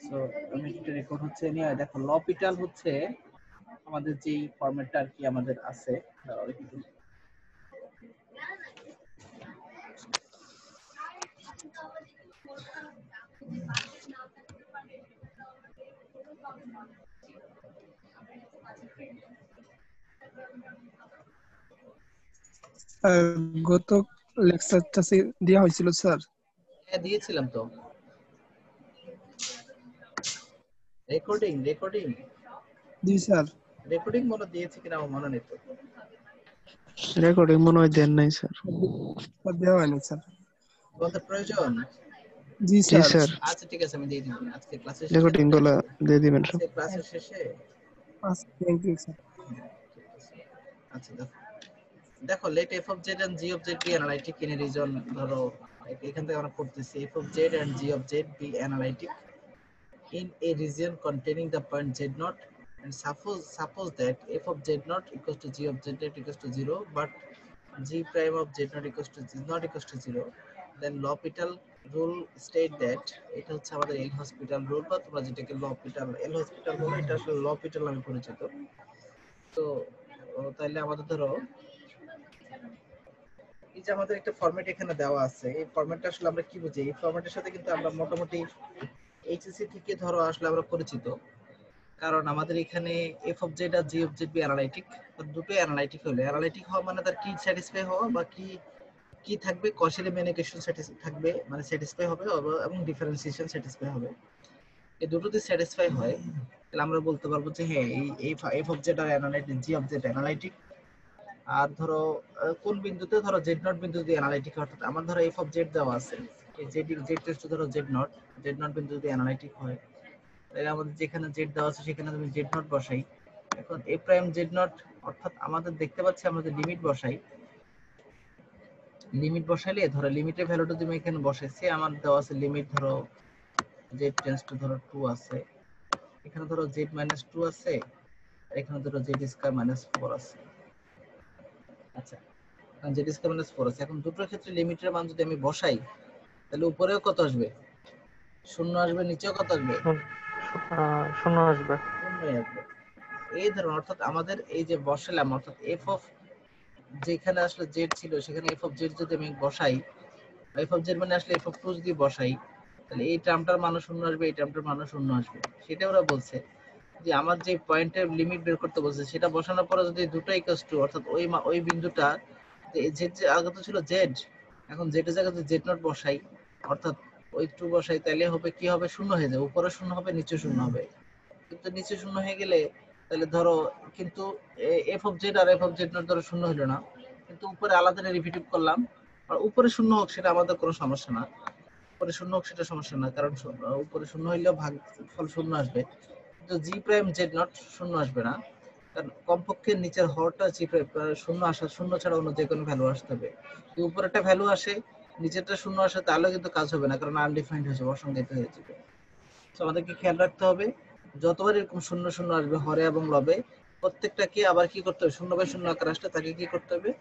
So আমি একটা record হচ্ছে নিয়ে দেখো লপিটাল হচ্ছে আমাদের যেই ফরম্যাটটা আর কি আমাদের আছে গত লেকচারটা দেওয়া হয়েছিল স্যার। হ্যাঁ দিয়েছিলাম তো রেকর্ডিং জি স্যার। রেকর্ডিং মনে দিয়েছি কিনা আমার মনে নেই তো। রেকর্ডিং মনে হয় দেন নাই স্যার। দেওয়া হয়নি স্যার। তোমাদের প্রয়োজন? জি স্যার। আচ্ছা ঠিক আছে আমি দিয়ে দিব আজকে ক্লাসের শেষে। রেকর্ডিং গুলো দিয়ে দিবেন সব। আজকে ক্লাসের শেষে। Thank you sir. আচ্ছা দেখো let f of z and g of z be analytic in a region ধরো এখান থেকে আমরা করতেছি f of z and g of z be analytic in a region containing the point z naught and suppose that f of z naught equals to g of z naught equals to 0 but g prime of z naught equals to is not equals to 0 then L'Hopital rule state that এটা হচ্ছে আমাদের এল hospital rule বা তোমরা যেটাকে L'Hopital এল hospital বলো এটা আসলে L'Hopital নামে পরিচিত। তো তাহলে আমাদের ধরো এই যে আমাদের একটা ফরম্যাট এখানে দেওয়া আছে এই ফরম্যাটটা আসলে আমরা কি বুঝি এই ফরম্যাটের সাথে কিন্তু আমরা মোটামুটি এইচএসসি থেকে ধরো আসলে আমরা পরিচিত কারণ আমাদের এখানে এফ অফ জেড আর G of Z be analytic দুটো অ্যানালাইটিক হলে অ্যানালাইটিক হওয়া মানে তার কি স্যাটিসফাই হওয়া বা কি কি থাকবে কশালি ম্যানিপুলেশন থাকবে মানে স্যাটিসফাই হবে এবং ডিফারেন্সিয়েশন স্যাটিসফাই হবে এই দুটোতে স্যাটিসফাই হয় তাহলে আমরা বলতে পারবো যে হ্যাঁ এই এফ অফ জেড আর analytic G of Z analytic আর ধরো কোন বিন্দুতে ধরো জেড নট বিন্দু যদি অ্যানালাইটিক অর্থাৎ আমার ধরো এফ অফ জেড দেওয়া আছে এই জেড টেস্ট ধরো জেড নট বিন্দু যদি অ্যানালাইটিক হয় তাহলে আমাদের যেখানে জেড দেওয়া আছে সেখানে তুমি জেড নট বসাই এখন এ প্রাইম জেড নট অর্থাৎ আমাদের দেখতে পাচ্ছি আমরা যে লিমিট বসাই লিমিট বসাইলে ধরো লিমিটের ভ্যালুটা তুমি এখানে বসাইছি আমার দেওয়া আছে লিমিট ধরো জেড টেন্ডস টু ধরো 2 আছে এখানে ধরো জেড মাইনাস 2 আছে এখানে ধরো জেড স্কয়ার মাইনাস 4 আছে আচ্ছা জেড স্কয়ার মাইনাস 4 আছে এখন দুটোর ক্ষেত্রে লিমিটের মান যদি আমি বসাই তাহলে উপরেও কত আসবে শূন্য আসবে নিচেও কত আসবে শূন্য আসবে এই ধরুন অর্থাৎ আমাদের এই যে বসালাম অর্থাৎ এফ অফ যেখানে আসলে জেড ছিল সেখানে এফ অফ জেড যদি আমি বসাই এফ অফ জেড মানে আসলে এফ অফ 2 যদি বসাই তাহলে এই টার্মটার মানও শূন্য আসবে এই টার্মটার মানও শূন্য আসবে সেটা ওরা বলছে যে আমার যে পয়েন্টের লিমিট বের করতে বলছে সেটা বসানোর পরে যদি দুটো ইকুয়াল টু অর্থাৎ ওই বিন্দুটা জেড যে আগে তো ছিল জেড এখন জেডের জায়গাতে জেড নট বসাই অর্থাৎ ওই 2 বসাই তাহলে হবে কি হবে শূন্য হয়ে যাবে উপরে শূন্য হবে নিচে শূন্য হবে কিন্তু নিচে শূন্য হয়ে গেলে তাহলে ধরো কিন্তু এফ অফ জেড আর এফ অফ জেড নট ধরো শূন্য হলো না কিন্তু উপরে আলাদা ডেরিভেটিভ করলাম আর উপরে শূন্য হোক সেটা আমাদের কোনো সমস্যা না উপরে শূন্য হোক সেটা সমস্যা না কারণ উপরে শূন্য হইলেও ভাগফল শূন্য আসবে কিন্তু জি প্রাইম জেড নট শূন্য আসবে না কারণ কমপক্ষে নিচের হরটা জি প্রাইম শূন্য আসা শূন্য ছাড়া অন্য যে কোনো ভ্যালু আসতে হবে যদি উপরে একটা ভ্যালু আসে নিচেরটা শূন্য আসে তাহলেও কিন্তু কাজ হবে না কারণ আনডিফাইন্ড হয়ে যাবে অসংজ্ঞায়িত হয়ে যাবে তো আমাদেরকে খেয়াল রাখতে হবে যতবার এরকম শূন্য শূন্য আসবে হরে এবং লবে প্রত্যেকটাকে আবার কি করতে হবে শূন্য বাই শূন্য আকার আসলে তাকে কি করতে হবে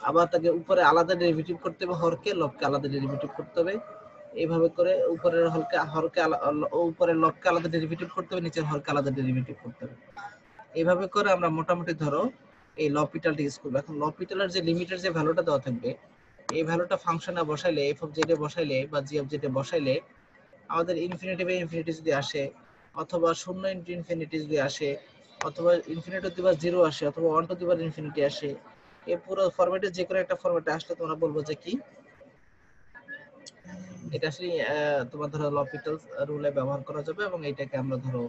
আবার তাকে উপরে আলাদা ডেরিভেটিভ করতে হবে হরকে লবকে আলাদা ডেরিভেটিভ করতে হবে এইভাবে করে উপরের হরকে উপরের লবকে আলাদা ডেরিভেটিভ করতে হবে নিচের হরকে আলাদা ডেরিভেটিভ করতে হবে এইভাবে করে আমরা মোটামুটি ধরো এই লপিটালটা ইউজ করবো এখন লপিটালের যে লিমিটের যে ভ্যালুটা দেওয়া থাকবে এই ভ্যালুটা ফাংশনে বসাইলে এফ অফ জেড এ বসাইলে বা জি অফ জেড এ বসাইলে আমাদের ইনফিনিটি বাই ইনফিনিটি যদি আসে অথবা শূন্য ইনটু ইনফিনিটি যদি আসে অথবা ইনফিনিটি টু দি পাওয়ার 0 আসে অথবা 1 টু দি পাওয়ার ইনফিনিটি আসে এই পুরো ফরম্যাটে যে কোনো একটা ফরম্যাটে আসলে তোমরা বলবো যে কি এটা আসলে তোমার ধরো লপিটালস রুলে ব্যবহার করা যাবে এবং এটাকে আমরা ধরো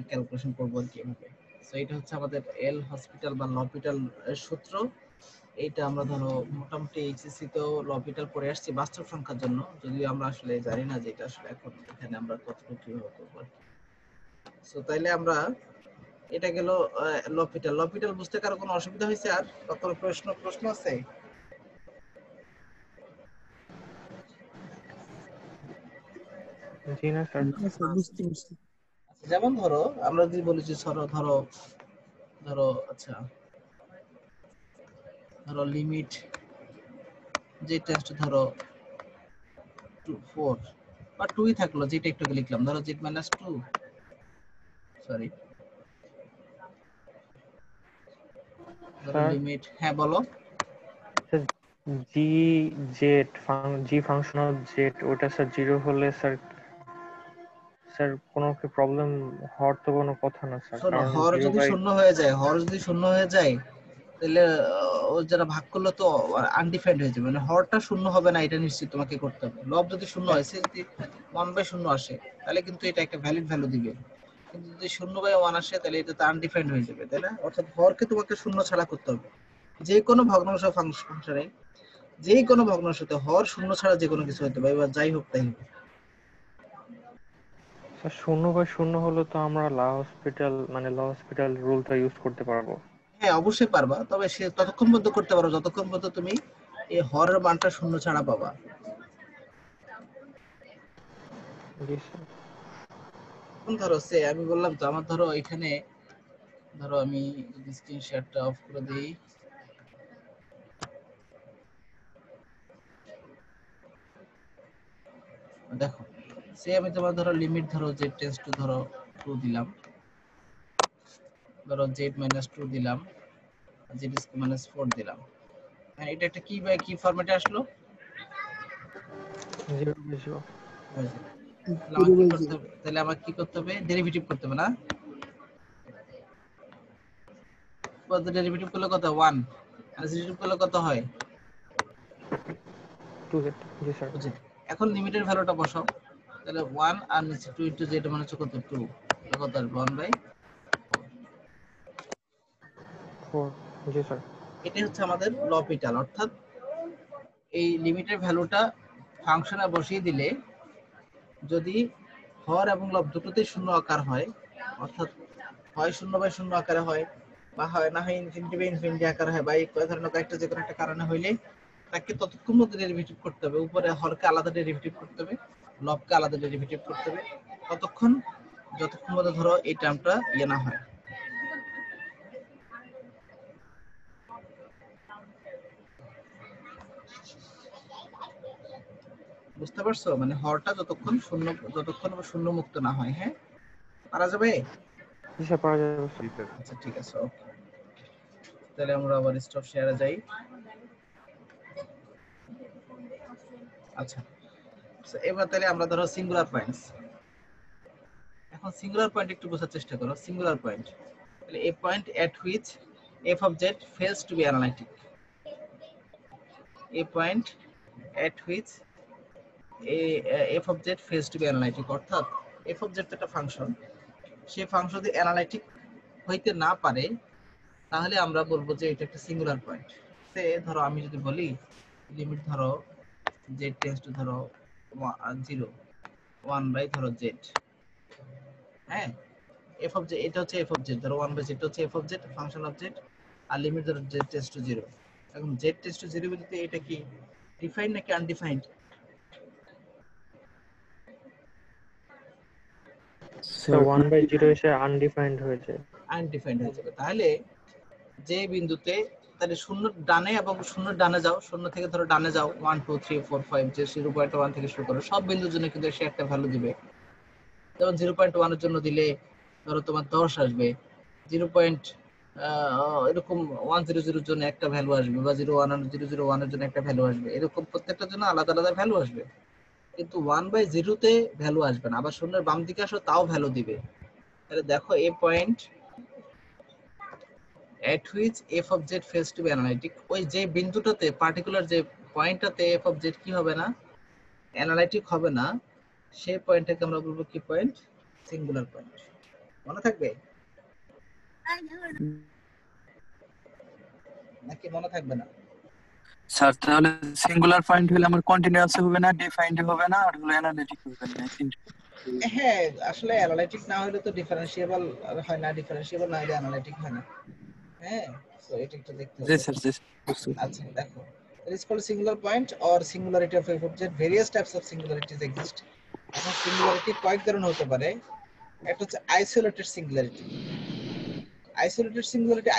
ক্যালকুলেশন করব আর কি এভাবে সো এটা হচ্ছে আমাদের এল হসপিটাল বা লপিটাল সূত্র এইটা আমরা ধরো মোটামুটি এইচএসসি তেও লপিটাল পড়ে আসছি বাস্তব সংখ্যার জন্য যদিও আমরা আসলে জানি না যে এটা আসলে এখন এখানে আমরা কতটুকু কিভাবে করব সো তাইলে আমরা এটা গেল লপিটাল বুঝতে কারো কোনো অসুবিধা হয়েছে আর কোনো প্রশ্ন আছে জি না স্যার বুঝতে যেমন ধরো আমরা যদি বলি যে ধরো আচ্ছা ধরো লিমিট যে টেস্ট ধরো 4 বা 2ই থাকলো, যেটা একটু আগে লিখলাম, ধরো z - 2, সরি ধরো স্যার লিমিট, হ্যাঁ বলো। জি Z G function of Z ওটা স্যার 0 হলে স্যার স্যার কোনো কি প্রবলেম হওয়ার তো কোনো কথা না স্যার, শোনো, কারণ হর 0 যদি বাই শূন্য হয়ে যায়, হর যদি শূন্য হয়ে যায়, তাহলে ও যারা ভাগ করলো তো আনডিফাইন্ড হয়ে যাবে, মানে হরটা শূন্য হবে না, এটা নিশ্চিত তোমাকে করতে হবে। লব যদি শূন্য হয়, সে যদি 1/0 আসে, তাহলে কিন্তু এটা একটা ভ্যালিড ভ্যালু দিবে, কিন্তু যদি 0/1 আসে, তাহলে এটা তো আনডিফাইন্ড হয়ে যাবে, তাই না? অর্থাৎ হরকে তোমাকে শূন্য ছাড়া করতে হবে। যে কোনো ভগ্নাংশ ফাংশনে, যে কোনো ভগ্নাংশতে হর শূন্য ছাড়া যে কোনো কিছু হতে পারে, এবার যাই হোক তাই হোক। স্যার 0/0 হলে তো আমরা ল হসপিটাল রুলটা ইউজ করতে পারবো। হ্যাঁ অবশ্যই পারবা, তবে সে ততক্ষণ পর্যন্ত করতে পারো যতক্ষণ পর্যন্ত তুমি এই হরের মানটা শূন্য ছাড়া পাবা। জি স্যার। এখন ধরো সে আমি বললাম তো, আমার ধরো এখানে, ধরো আমি যদি স্ক্রিন শেয়ারটা অফ করে দিই, দেখো সে আমি তোমার ধরো লিমিট ধরো z টেন্ডস টু ধরো 2 দিলাম, ধরো z - 2 দিলাম, z - 4 দিলাম। হ্যাঁ, এটা একটা কি বাই কি ফরম্যাটে আসলো? 0/0। হয়েছে। তাহলে আমার জিরো কি বাই করতে জিরো। হবে, তাহলে আমার কি করতে হবে, ডেরিভেটিভ করতে হবে না? কত ডেরিভেটিভ করলে কত 1, আর ডেরিভেটিভ করলে কত হয়? 2z। জি স্যার। বুঝলি? এখন লিমিটের ভ্যালুটা বসাও, তাহলে 1 আর নিচে 2 ইনটু z মানে হচ্ছে কত 2, কত আসবে 1/4। 4। জি স্যার। এটাই হচ্ছে আমাদের লপিটাল, অর্থাৎ এই লিমিটের ভ্যালুটা ফাংশনে বসিয়ে দিলে যদি হর এবং লব দুটোতেই শূন্য আকার হয়, অর্থাৎ হয় 0/0 আকারে হয়, বা হয় না হয় ইনফিনিটি আকারে হয়, বা এই ধরনের একটা যে কোনো একটা কারণে হইলে তাকে ততক্ষণ মধ্যে ডেরিভেটিভ করতে হবে, উপরে হরকে আলাদা ডেরিভেটিভ করতে হবে, লবকে আলাদা ডেরিভেটিভ করতে হবে, ততক্ষণ যতক্ষণ মধ্যে ধরো এই টার্মটা ইয়ে না হয়। বুঝতে পারছো? মানে হরটা যতক্ষণ শূন্য মুক্ত না হয়। হ্যাঁ, পারা যাবে? জি স্যার, পাওয়া যাবে স্যার। আচ্ছা ঠিক আছে, ওকে। তাহলে আমরা আবার স্টপ শেয়ারে যাই। আচ্ছা, so এবার তাহলে আমরা ধরো সিঙ্গুলার পয়েন্টস, এখন সিঙ্গুলার পয়েন্ট একটু বোঝার চেষ্টা করো। সিঙ্গুলার পয়েন্ট তাহলে a point at which f of z fails to be analytic, a point at which f of z fails to be analytic, অর্থাৎ f of z তো একটা function, সেই ফাংশন যদি অ্যানালাইটিক হইতে না পারে, তাহলে আমরা বলবো যে এটা একটা সিঙ্গুলার পয়েন্ট। সে ধরো আমি যদি বলি লিমিট ধরো z টেন্ডস টু ধরো 0, 1 ধরো z, হ্যাঁ, f of z এটা হচ্ছে f of z, ধরো 1/z এটা হচ্ছে f of z function of z, আর লিমিট ধরো z টেন্ডস টু 0। এখন z টেন্ডস টু 0 বলতে এটা কি ডিফাইন্ড নাকি আনডিফাইন্ড? স্যার স্যার 1/0 এসে আনডিফাইন্ড হয়ে যায়। আনডিফাইন্ড হয়ে যাবে। তাহলে যে বিন্দুতে, তাহলে শূন্য ডানে এবং শূন্য ডানে যাও, শূন্য থেকে ধরো ডানে যাও 1 2 3 4 5, যে 0.1 থেকে শুরু করো, সব বিন্দুর জন্য কিন্তু সে একটা ভ্যালু দিবে। যেমন 0.1 এর জন্য দিলে ধরো তোমার 10 আসবে, 0. এরকম 100 এর জন্য একটা ভ্যালু আসবে, বা 0.1 এর জন্য একটা ভ্যালু আসবে, এরকম প্রত্যেকটার জন্য আলাদা আলাদা ভ্যালু আসবে। কিন্তু 1/0 তে ভ্যালু আসবে না। আবার শূন্যের বাম দিকে আসো, তাও ভ্যালু দিবে। তাহলে দেখো এ point at which f of z fails to be analytic, ওই যে বিন্দুটাতে, পার্টিকুলার যে পয়েন্টটাতে f of z কি হবে না, অ্যানালাইটিক হবে না, সেই পয়েন্টটাকে আমরা বলবো কি পয়েন্ট? Singular point. মনে থাকবে নাকি মনে থাকবে না? স্যার তাহলে সিঙ্গুলার পয়েন্ট হলে আমার কন্টিনিউয়াস হবে না, ডিফাইন্ড হবে না, আর হলো অ্যানালিটিক হবে না, এই তিনটা। হ্যাঁ, আসলে অ্যানালাইটিক না হলে তো ডিফারেন্সিয়েবল হয় না, ডিফারেন্সিয়েবল না হলে অ্যানালাইটিক হয় না। হ্যাঁ, তো এটা একটু দেখতে জি হবে। স্যার, জি স্যার, বুঝতে পেরেছি। আচ্ছা দেখো, it is called singular point or singularity of f of z. Various types of singularities exist. এখন সিঙ্গুলারিটি কয়েক ধরনের হতে পারে। একটা হচ্ছে আইসোলেটেড সিঙ্গুলারিটি।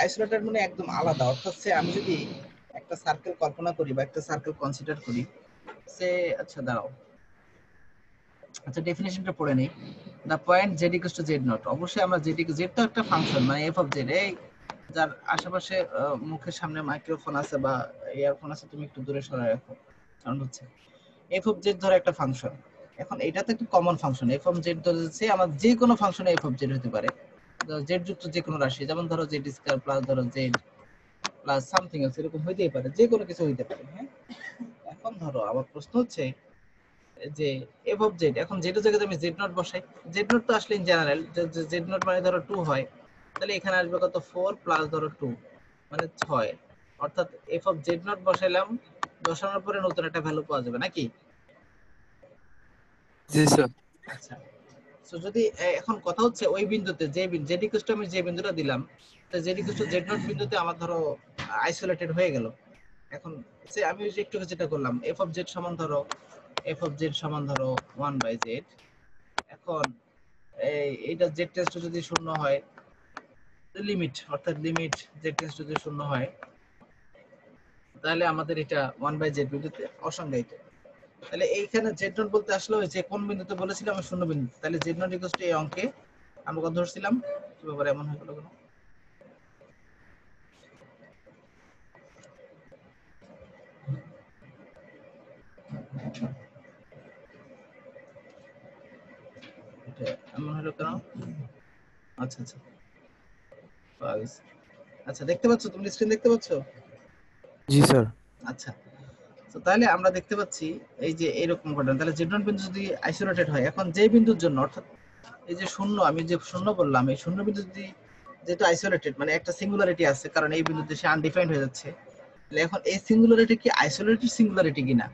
আইসোলেটেড মানে একদম আলাদা, অর্থাৎ সে আমি যদি একটা সার্কেল কল্পনা করি বা একটা সার্কেল কনসিডার করি, সে আচ্ছা দাঁড়াও, আচ্ছা ডেফিনিশনটা পড়ে নেই। The point Z equals to z nought, অবশ্যই আমরা জেড জেড তো একটা ফাংশন, মানে এফ অফ জেড। এই যার আশেপাশে মুখের সামনে মাইক্রোফোন আছে বা ইয়ারফোন আছে, তুমি একটু দূরে সরায় রাখো, কারণ হচ্ছে এফ অফ জেড ধরো একটা ফাংশন। এখন এটা তো একটা common function, F of Z ধরেছে আমার যে কোনো ফাংশনে এফ অফ জেড হতে পারে, জেড যুক্ত যে কোনো রাশি, যেমন ধরো জেড স্কয়ার প্লাস ধরো জেড প্লাস সামথিং আছে, এরকম হইতেই পারে, যে কোনো কিছু হইতে পারে। হ্যাঁ, এখন ধরো আমার প্রশ্ন হচ্ছে যে এফ অফ জেড, এখন জেড এর জায়গায় আমি জেড নট বসাই। জেড নট তো আসলে ইন জেনারেল, জেড নট মানে ধরো 2 হয়, তাহলে এখানে আসবে কত 4 প্লাস ধরো 2 মানে 6, অর্থাৎ এফ অফ জেড নট বসাইলাম, বসানোর পরে নতুন একটা ভ্যালু পাওয়া যাবে নাকি? জি স্যার। আচ্ছা, সো যদি এখন কথা হচ্ছে ওই বিন্দুতে যে জেড ইকুয়াল টু আমি যে বিন্দুটা দিলাম, তো Z equal to z nought বিন্দুতে আমার ধরো আইসোলেটেড হয়ে গেল। এখন সে আমি ওই যে একটু যেটা করলাম, এফ অফ জেড সমান ধরো এফ অফ জেড সমান ধরো 1/z। এখন এইটা জেড টেন্স টু যদি শূন্য হয়, লিমিট অর্থাৎ লিমিট জেড টেন্স টু যদি শূন্য হয়, তাহলে আমাদের এটা 1/z বিন্দুতে অসংজ্ঞায়িত। তাহলে এইখানে জেড নট বলতে আসলে যে কোন বিন্দুতে বলেছিলাম আমি শূন্য বিন্দু, তাহলে জেড নট ইকুয়াল টু এই অঙ্কে আমরা কত ধরছিলাম, কি ব্যাপার এমন হয়ে গেল কেন? এটা এমন হলো কেন? আচ্ছা আচ্ছা, আচ্ছা দেখতে পাচ্ছ, তুমি স্ক্রিন দেখতে পাচ্ছ? জি স্যার। আচ্ছা, তো তাহলে আমরা দেখতে পাচ্ছি এই যে এরকম ঘটনা, তাহলে জেড নট বিন্দু যদি আইসোলেটেড হয়, এখন যে বিন্দুর জন্য অর্থাৎ এই যে শূন্য, আমি যে শূন্য বললাম, এই শূন্য বিন্দু যদি যেহেতু আইসোলেটেড মানে একটা সিঙ্গুলারিটি আছে, কারণ এই বিন্দুতে সে আনডিফাইন্ড হয়ে যাচ্ছে, তাহলে এখন এই সিঙ্গুলারিটি কি আইসোলেটেড সিঙ্গুলারিটি কিনা?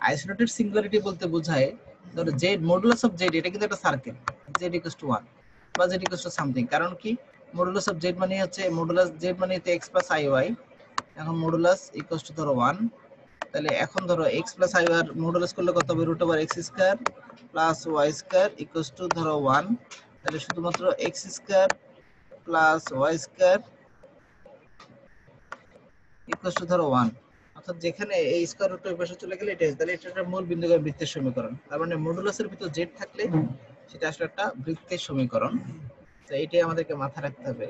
আইসোলেটেড সিঙ্গুলারিটি বলতে বোঝায় ধরো জেড মডুলাস অফ জেড, এটা কিন্তু একটা সার্কেল, জেড ইকুয়ালস টু 1 বা জেড ইকুয়ালস টু সামথিং, কারণ কি মডুলাস অফ জেড মানে হচ্ছে মডুলাস জেড মানে তো x প্লাস আই ওয়াই, এখন মডুলাস ইকুয়ালস টু ধরো 1, তাহলে এখন ধরো x plus I Y modulus করলে কত হবে, root over x square plus y square equals to ধরো 1, তাহলে শুধুমাত্র x square plus y square equals to ধরো 1, অর্থাৎ যেখানে এই স্কয়ার রুট এর পাশে চলে গেলে এটা, তাহলে এটা একটা মূল বিন্দুর বৃত্তের সমীকরণ। তার মানে মডুলাসের ভিতর z থাকলে সেটা আসলে একটা বৃত্তের সমীকরণ, তো এটাই আমাদেরকে মাথায় রাখতে হবে।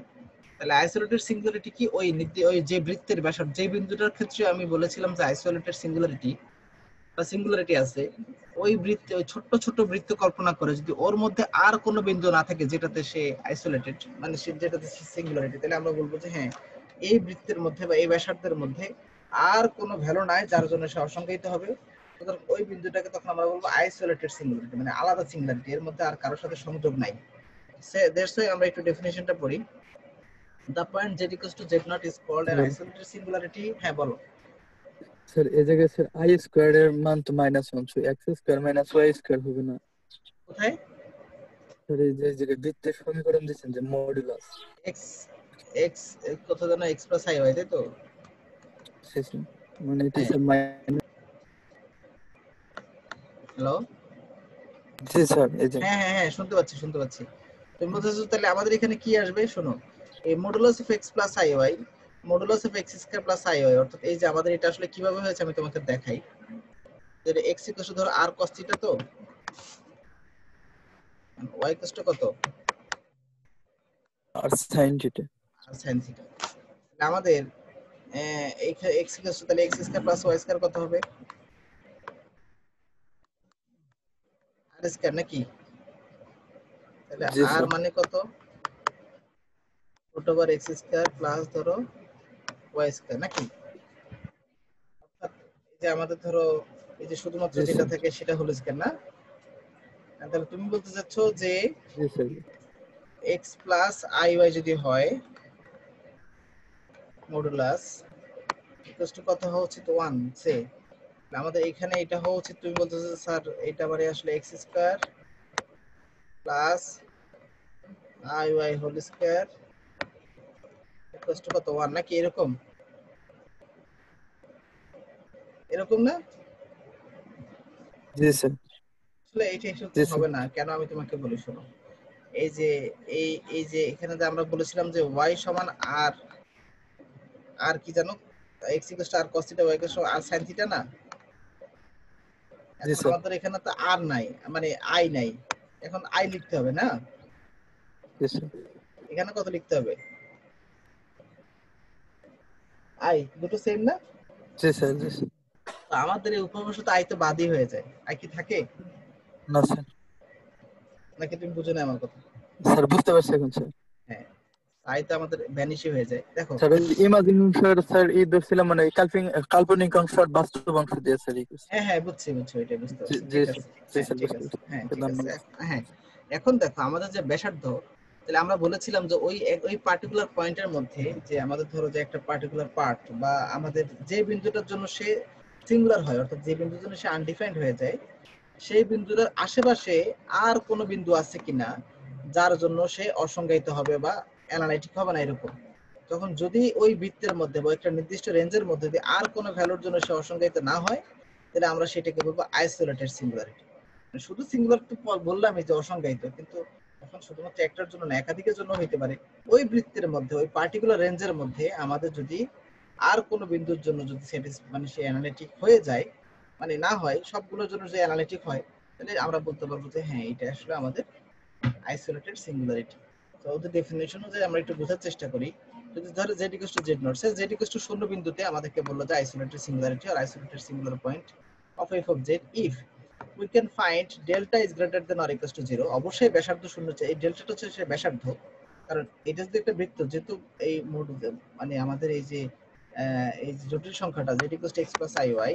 তাহলে আইসোলেটেড সিঙ্গুলারিটি কি ওই ওই যে বৃত্তের ব্যাসার্ধ, যে বিন্দুটার ক্ষেত্রে আমি বলেছিলাম যে আইসোলেটেড সিঙ্গুলারিটি বা সিঙ্গুলারিটি আছে, ওই বৃত্তে ওই ছোট্ট ছোট্ট বৃত্ত কল্পনা করে যদি ওর মধ্যে আর কোনো বিন্দু না থাকে যেটাতে সে আইসোলেটেড মানে সে যেটাতে সিঙ্গুলারিটি, তাহলে আমরা বলবো যে হ্যাঁ এই বৃত্তের মধ্যে বা এই ব্যাসার্ধের মধ্যে আর কোনো ভ্যালু নাই যার জন্য সে অসংজ্ঞায়িত হবে, সুতরাং ওই বিন্দুটাকে তখন আমরা বলবো আইসোলেটেড সিঙ্গুলারিটি, মানে আলাদা সিঙ্গুলারিটি, এর মধ্যে আর কারোর সাথে সংযোগ নাই। দ্যাটস ওয়াই আমরা একটু ডেফিনিশনটা পড়ি। The point z equals to z naught is called an isolated singularity. হ্যাঁ বলো। স্যার এই জায়গায় স্যার আই স্কোয়ার এর মান তো -1, so X square minus Y square হবে না কোথায়? স্যার? এই যে জায়গায় বৃত্তের সমীকরণ দিচ্ছেন যে মডুলাস, x x কত জানো x প্লাস i হয়, তাই তো? মানে এটা হ্যাঁ, স্যার মাইনাস। হ্যালো, জি স্যার এই যে হ্যাঁ হ্যাঁ হ্যাঁ শুনতে পাচ্ছি শুনতে পাচ্ছি। তুমি বলতেছো তাহলে আমাদের এখানে কি আসবে শোনো, এই modulus of x plus i y, modulus of x square plus i y, অর্থাৎ এই যে আমাদের এটা আসলে কিভাবে হয়েছে আমি তোমাকে দেখাই। যে x ইকুয়াল টু ধরো r cos থিটা, তো y ইকুয়াল টু কত, আর sine theta. r sin theta. আমাদের এই x ইকুয়াল টু তাহলে x square plus y square কত হবে, r স্কয়ার নাকি? তাহলে জি r স্যার। মানে কত, root over x square plus ধরো y স্কয়ার নাকি? অর্থাৎ এই যে আমাদের ধরো এই যে শুধুমাত্র জি যেটা স্যার। থাকে সেটা হোল স্কয়ার না? তাহলে তুমি বলতে চাচ্ছ যে জি sir. x plus I y যদি হয় মডুলাস ইকুয়ালস টু কত হওয়া উচিত 1 সে, আমাদের এখানে এটা হওয়া উচিত, তুমি বলতেছো স্যার এটা মানে আসলে x square plus I Y whole square equals to কত 1 নাকি, এরকম এরকম না? জি স্যার। আসলে এটা জি সত্যি স্যার। হবে না, কেন আমি তোমাকে বলি শোনো। এই যে এই যে এখানে যে আমরা বলেছিলাম যে y সমান r, আর কি জানো, x equals to r cos theta y equals to r sin theta না? জি এখন স্যার। আমাদের এখানে তো আর নাই, মানে আই নাই, এখন আই লিখতে হবে না? জি স্যার। এখানে কত লিখতে হবে? আই দুটো সেম না? জি স্যার। জি স্যার। তো আমাদের এই উপভাষা তো আই তো বাদই হয়ে যায়, আই কি থাকে? না স্যার। নাকি তুমি বুঝো না আমার কথা? স্যার বুঝতে পারছি এখন স্যার। হ্যাঁ, আই তো আমাদের ভ্যানিশই হয়ে যায়। দেখো স্যার ওই ইমাজিন স্যার স্যার এই ধরছিলাম মানে কাল্পনিক অংশ আর বাস্তব অংশ দিয়ে স্যার এই করছি। হ্যাঁ হ্যাঁ, বুঝছি বুঝছি, ওইটাই বুঝতে জি পারছি, জি ঠিক স্যার। আছে। জি হ্যাঁ স্যার ঠিক বুঝতে আছে, পারছি। হ্যাঁ ওকে, ঠিক আছে। ধন্যবাদ। হ্যাঁ, এখন দেখো আমাদের যে ব্যাসার্ধ, তাহলে আমরা বলেছিলাম যে ওই পার্টিকুলার পয়েন্টের মধ্যে যে আমাদের ধরো যে একটা পার্টিকুলার পার্ট বা আমাদের যে বিন্দুটার জন্য সে সিঙ্গুলার হয়, অর্থাৎ যে বিন্দুর জন্য সে আনডিফাইন্ড হয়ে যায়, সেই বিন্দুটার আশেপাশে আর কোনো বিন্দু আছে কিনা যার জন্য সে অসংজ্ঞায়িত হবে বা অ্যানালাইটিক হবে না, এরকম। তখন যদি ওই বৃত্তের মধ্যে বা একটা নির্দিষ্ট রেঞ্জের মধ্যে যদি আর কোনো ভ্যালুর জন্য সে অসংজ্ঞায়িত না হয়, তাহলে আমরা সেটাকে বলবো আইসোলেটেড সিঙ্গুলারিটি। শুধু সিঙ্গুলার তো বললামই যে অসংজ্ঞায়িত, কিন্তু এখন শুধুমাত্র একটার জন্য না, একাধিকের জন্য হইতে পারে। ওই বৃত্তের মধ্যে ওই পার্টিকুলার রেঞ্জের মধ্যে আমাদের যদি আর কোনো বিন্দুর জন্য যদি মানে সে অ্যানালিটিক হয়ে যায়, মানে না হয় সবগুলোর জন্য যে অ্যানালিটিক হয়, তাহলে আমরা বলতে পারবো যে হ্যাঁ, এটা আসলে আমাদের আইসোলেটেড সিঙ্গুলারিটি। তো ওদের ডেফিনিশন অনুযায়ী আমরা একটু বোঝার চেষ্টা করি। যদি ধরো z = z0, সে z = 0 বিন্দুতে আমাদেরকে বললো যে আইসোলেটেড সিঙ্গুলারিটি আর isolated singular point of f of z if we can find delta is greater than or equals to 0। অবশ্যই ব্যাসার্ধ শূন্য চাই, এই ডেল্টাটা হচ্ছে সে ব্যাসার্ধ, কারণ এটা যদি একটা বৃত্ত, যেহেতু এই মোড মানে আমাদের এই যে জটিল সংখ্যাটা z = x + iy,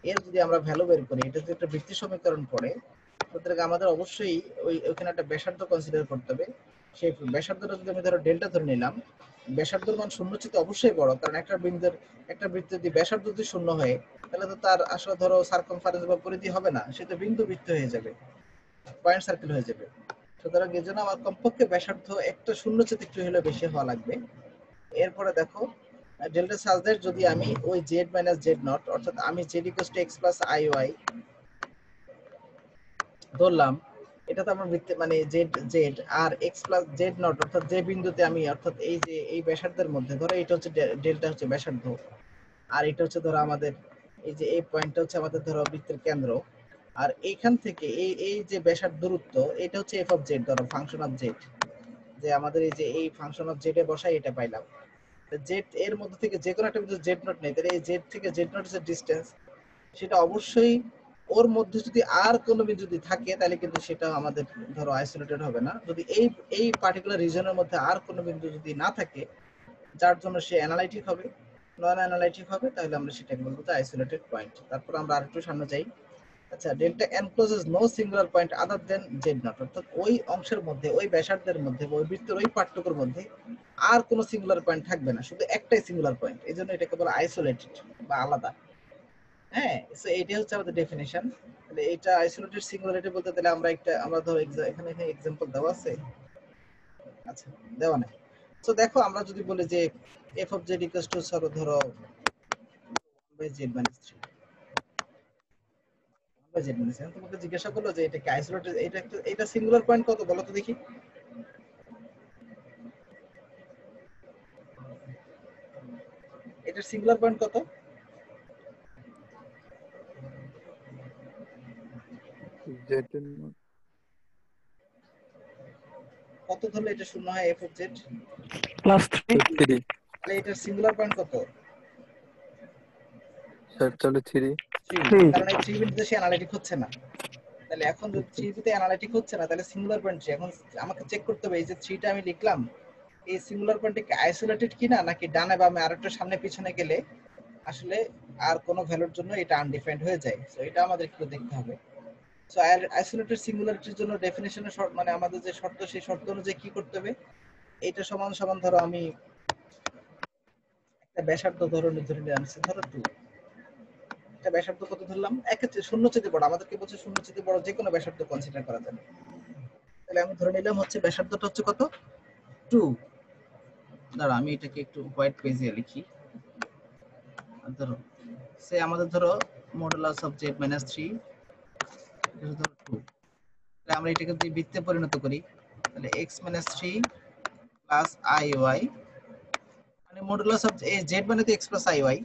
এর যদি আমরা ভ্যালু বের করি, এটা যদি একটা বৃত্তি সমীকরণ পড়ে, সুতরাং আমাদের অবশ্যই ওইখানে একটা ব্যাসার্ধ কনসিডার করতে হবে। সেই ব্যাসার্ধটা যদি আমি ধরো ডেল্টা ধরে নিলাম, ব্যাসার্ধের মান শূন্য চেয়ে অবশ্যই বড়, কারণ একটা বৃত্ত যদি ব্যাসার্ধ যদি শূন্য হয়, তাহলে তো তার আসলে ধরো সার্কামফারেন্স বা পরিধি হবে না, সে তো বিন্দু বৃত্ত হয়ে যাবে, পয়েন্ট সার্কেল হয়ে যাবে। সুতরাং এর জন্য আমার কমপক্ষে ব্যাসার্ধ একটা শূন্য চেয়ে একটু হলে বেশি হওয়া লাগবে। এরপরে দেখো ডেল্টা সাজদের যদি আমি ওই z - z0, অর্থাৎ আমি z = x + iy ধরলাম, এটা তো আমার বৃত্তে মানে z আর x + z0, অর্থাৎ যে বিন্দুতে আমি, অর্থাৎ এই যে এই ব্যাসার্ধের মধ্যে ধরো এটা হচ্ছে ডেল্টা হচ্ছে ব্যাসার্ধ, আর এটা হচ্ছে ধরো আমাদের এই যে এই পয়েন্টটা হচ্ছে আমাদের ধরো বৃত্তের কেন্দ্র, আর এইখান থেকে এই যে ব্যাসার্ধ দূরত্ব, এটা হচ্ছে f of z, ধরো ফাংশন অফ z, যে আমাদের এই যে এই ফাংশন অফ z এ বসাই এটা পাইলাম। জেড এর মধ্যে থেকে যে কোনো একটা বিন্দু z0 নেই, তাহলে এই z থেকে z0 যে ডিসটেন্স, সেটা অবশ্যই ওর মধ্যে যদি আর কোনো বিন্দু যদি থাকে, তাহলে কিন্তু সেটা আমাদের ধরো আইসোলেটেড হবে না। যদি এই পার্টিকুলার রিজনের মধ্যে আর কোনো বিন্দু যদি না থাকে যার জন্য সে অ্যানালাইটিক হবে, নন অ্যানালাইটিক হবে, তাহলে আমরা সেটাকে বলবো যে আইসোলেটেড পয়েন্ট। তারপর আমরা আরেকটু সামনে যাই। আচ্ছা, ডেল্টা এনক্লোজেস নো সিঙ্গুলার পয়েন্ট আদার দেন z0, অর্থাৎ ওই অংশের মধ্যে, ওই ব্যাসার্ধের মধ্যে, ওই বৃত্তের ওই পার্টটুকুর মধ্যে আর কোনো সিঙ্গুলার পয়েন্ট থাকবে না, শুধু একটাই সিঙ্গুলার পয়েন্ট, এই জন্য এটাকে বলা আইসোলেটেড বা আলাদা। হ্যাঁ, সো এইটাই হচ্ছে আমাদের ডেফিনিশন। তাহলে এটা আইসোলেটেড সিঙ্গুলারিটি বলতে, তাহলে আমরা ধরো এখানে এক্সাম্পল দেওয়া আছে? আচ্ছা, দেওয়া নাই। সো দেখো, আমরা যদি বলি যে f of z = ধরো z - 3, তোমাকে জিজ্ঞাসা করলো যে এটা কি আইসোলেটেড, এটা সিঙ্গুলার পয়েন্ট কত বলো তো দেখি। এটার সিঙ্গুলার পয়েন্ট কত? কত ধরলে এটা শূন্য হয় f of z? +3। তাহলে এটার সিঙ্গুলার পয়েন্ট কত? স্যার তাহলে 3। 3, কারণ এই 3 বিন্দুতে সে অ্যানালিটিক হচ্ছে না। তাহলে এখন যদি 3 বিন্দুতে অ্যানালিটিক হচ্ছে না, তাহলে সিঙ্গুলার পয়েন্ট এখন আমাকে চেক করতে হবে, এই যে 3টা আমি লিখলাম, এই সিঙ্গুলার পয়েন্টটা কি আইসোলেটেড কিনা, নাকি ডানে বামে আরেকটু সামনে পিছনে গেলে আসলে আর কোনো ভ্যালুর জন্য এটা আনডিফাইন্ড হয়ে যায়। সো এটা আমাদের একটু দেখতে হবে। সো আইসোলেটেড সিঙ্গুলারিটির জন্য ডেফিনিশনের শর্ত, মানে আমাদের যে শর্ত, সেই শর্ত অনুযায়ী কি করতে হবে, এটা সমান সমান ধরো আমি একটা ব্যাসার্ধ ধরে নিলাম, ধরো 2। একটা ব্যাসার্ধ কত ধরলাম? একের চেয়ে শূন্য চেয়ে বড়, আমাদেরকে বলছে শূন্য চেয়ে বড় যে কোনো ব্যাসার্ধ কনসিডার করা যাবে। তাহলে আমি ধরে নিলাম হচ্ছে ব্যাসার্ধটা হচ্ছে কত? 2। দাঁড়া, আমি এটাকে একটু হোয়াইট পেজে লিখি। ধরো সে আমাদের ধরো মডুলাস অফ z - 3, এটা ধরো 2। তাহলে আমরা এটাকে যদি বৃত্তে পরিণত করি, তাহলে x - 3 + iy, মানে মডুলাস অফ z মানে তো x + iy,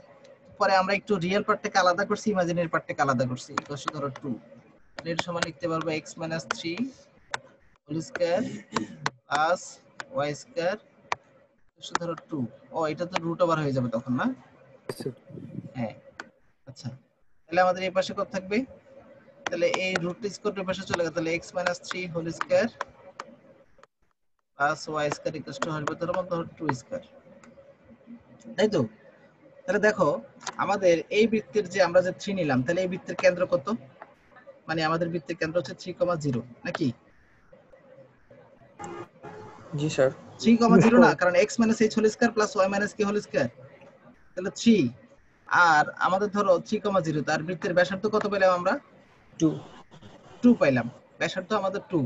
পরে আমরা একটু রিয়েল পার্টটাকে আলাদা করছি, ইমাজিনারি পার্টটাকে আলাদা করছি। ইকুয়াল টু ধরো 2, এর সমান লিখতে পারবো x - 3 whole square plus y square equal to ধরো 2। ও এটা তো রুট ওভার হয়ে যাবে তখন না? হ্যাঁ। আচ্ছা, তাহলে আমাদের এই পাশে কত থাকবে? তাহলে এই রুট স্কয়ারের পাশে চলে গেল, তাহলে x - 3 whole square plus y square equal to হবে ধরো 2 স্কয়ার, তাই তো? তাহলে দেখো আমাদের এই বৃত্তের যে আমরা যে 3 নিলাম, তাহলে এই বৃত্তের কেন্দ্র কত? মানে আমাদের বৃত্তের কেন্দ্র হচ্ছে 3,0 নাকি? জি স্যার। 3,0 না, কারণ x - h whole square plus y - k whole square, তাহলে 3। আর আমাদের ধরো 3,0, তার বৃত্তের ব্যাসার্ধ কত পেলাম আমরা? 2 পাইলাম। ব্যাসার্ধ আমাদের 2,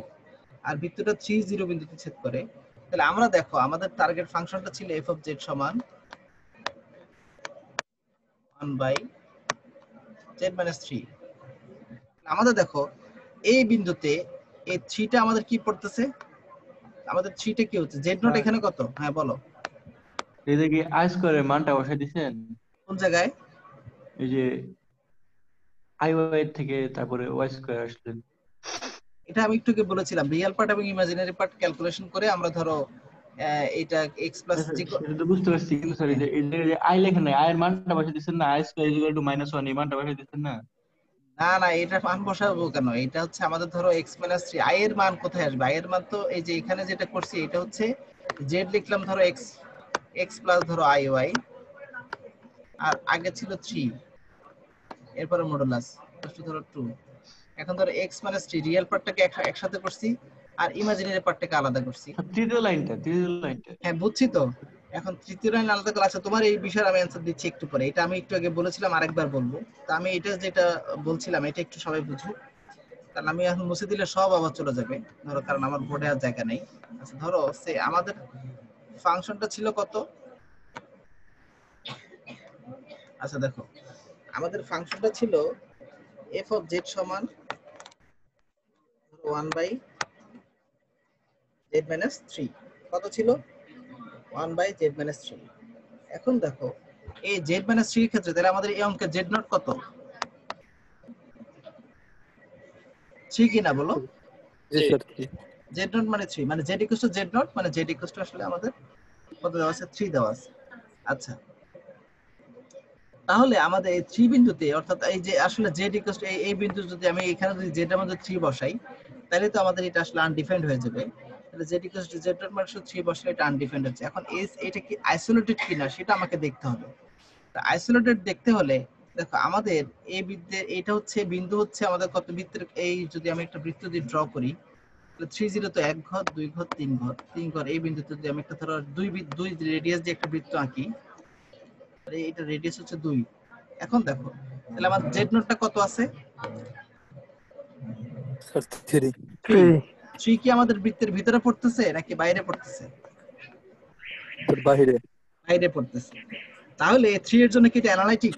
আর বৃত্তটা 3,0 বিন্দুতে ছেদ করে। তাহলে আমরা দেখো আমাদের টার্গেট ফাংশনটা ছিল f of z সমান 1/z - 3। আমাদের দেখো এই বিন্দুতে এই 3টা আমাদের কি পড়তেছে? আমাদের 3টা কি হচ্ছে? z নট এখানে কত? হ্যাঁ বলো। এটা কি আই স্কয়ারের মানটা বসাই দিছেন? কোন জায়গায়? এই যে আই ওয়াই থেকে তারপরে ওয়াই স্কয়ার আসলেন। এটা আমি একটু আগে বলেছিলাম, রিয়েল পার্ট এবং ইমাজিনারি পার্ট ক্যালকুলেশন করে আমরা ধরো এটা x প্লাস সেটা তো বুঝতে পারছি, কিন্তু স্যার এই যে আই লেখেন নাই, আয়ের মানটা বসাই দিছেন না, আই স্কয়ার ইকুয়াল টু -1 এই মানটা বসাই দিছেন না? না না, এটা মান বসাবো কেন? এটা হচ্ছে আমাদের ধরো x - 3, i এর মান কোথায় আসবে? i এর মান তো এই যে এখানে যেটা করছি এটা হচ্ছে z লিখলাম ধরো x প্লাস ধরো i y, আর আগে ছিল 3, এরপরে মডুলাস ধরো 2। এখন ধরো x - 3 রিয়েল পার্টটাকে একসাথে করছি আর ইমাজিনারি পার্টটাকে আলাদা করছি। তৃতীয় লাইনটা হ্যাঁ বুঝছি তো। এখন তৃতীয় লাইন আলাদা করে, আচ্ছা তোমার এই বিষয়ে আমি অ্যানসার দিচ্ছি একটু পরে। এটা আমি একটু আগে বলেছিলাম, আরেকবার বলবো। তো আমি এটা যেটা বলছিলাম এটা একটু সবাই বুঝুক, কারণ আমি এখন মুছে দিলে সব আবার চলে যাবে ধরো, কারণ আমার বোর্ডে আর জায়গা নেই। আচ্ছা ধরো সে আমাদের ফাংশনটা ছিল কত? আচ্ছা দেখো আমাদের ফাংশনটা ছিল f of z সমান 1/z - 3। কত ছিল? 1/z - 3। এখন দেখো এই z - 3 এর ক্ষেত্রে তাহলে আমাদের এই অঙ্কের z নট কত? 3 কি না বলো? জি স্যার। z নট মানে 3, মানে z equal two z not, মানে z ইকুয়াল টু আসলে আমাদের কত দেওয়া আছে? 3 দেওয়া আছে। আচ্ছা, তাহলে আমাদের এই 3 বিন্দুতে, অর্থাৎ এই যে আসলে z ইকুয়াল টু এই বিন্দু যদি আমি এখানে যদি z এর মধ্যে 3 বসাই, তাহলে তো আমাদের এটা আসলে আনডিফাইন্ড হয়ে যাবে। তাহলে z equal two z not মানে 3 বসলে এটা আনডিফাইন্ড হচ্ছে। এখন এটা কি আইসোলেটেড কিনা সেটা আমাকে দেখতে হবে। আইসোলেটেড দেখতে হলে দেখো আমাদের এই বৃত্তের এটা হচ্ছে বিন্দু হচ্ছে আমাদের কত বৃত্তের, এই যদি আমি একটা বৃত্ত দিয়ে ড্র করি, তাহলে 30 তো 1 ঘর 2 ঘর 3 ঘর, এই বিন্দুতে যদি আমি একটা ধরো দুই রেডিয়াস দিয়ে একটা বৃত্ত আঁকি, তাহলে এটা রেডিয়াস হচ্ছে 2। এখন দেখো তাহলে আমার জেড নোটটা কত আছে? স্যার 3 3 কি আমাদের বৃত্তের ভিতরে পড়তেছে নাকি বাইরে পড়তেছে? বাইরে। বাইরে পড়তেছে। তাহলে 3 এর জন্য কি এটা অ্যানালাইটিক?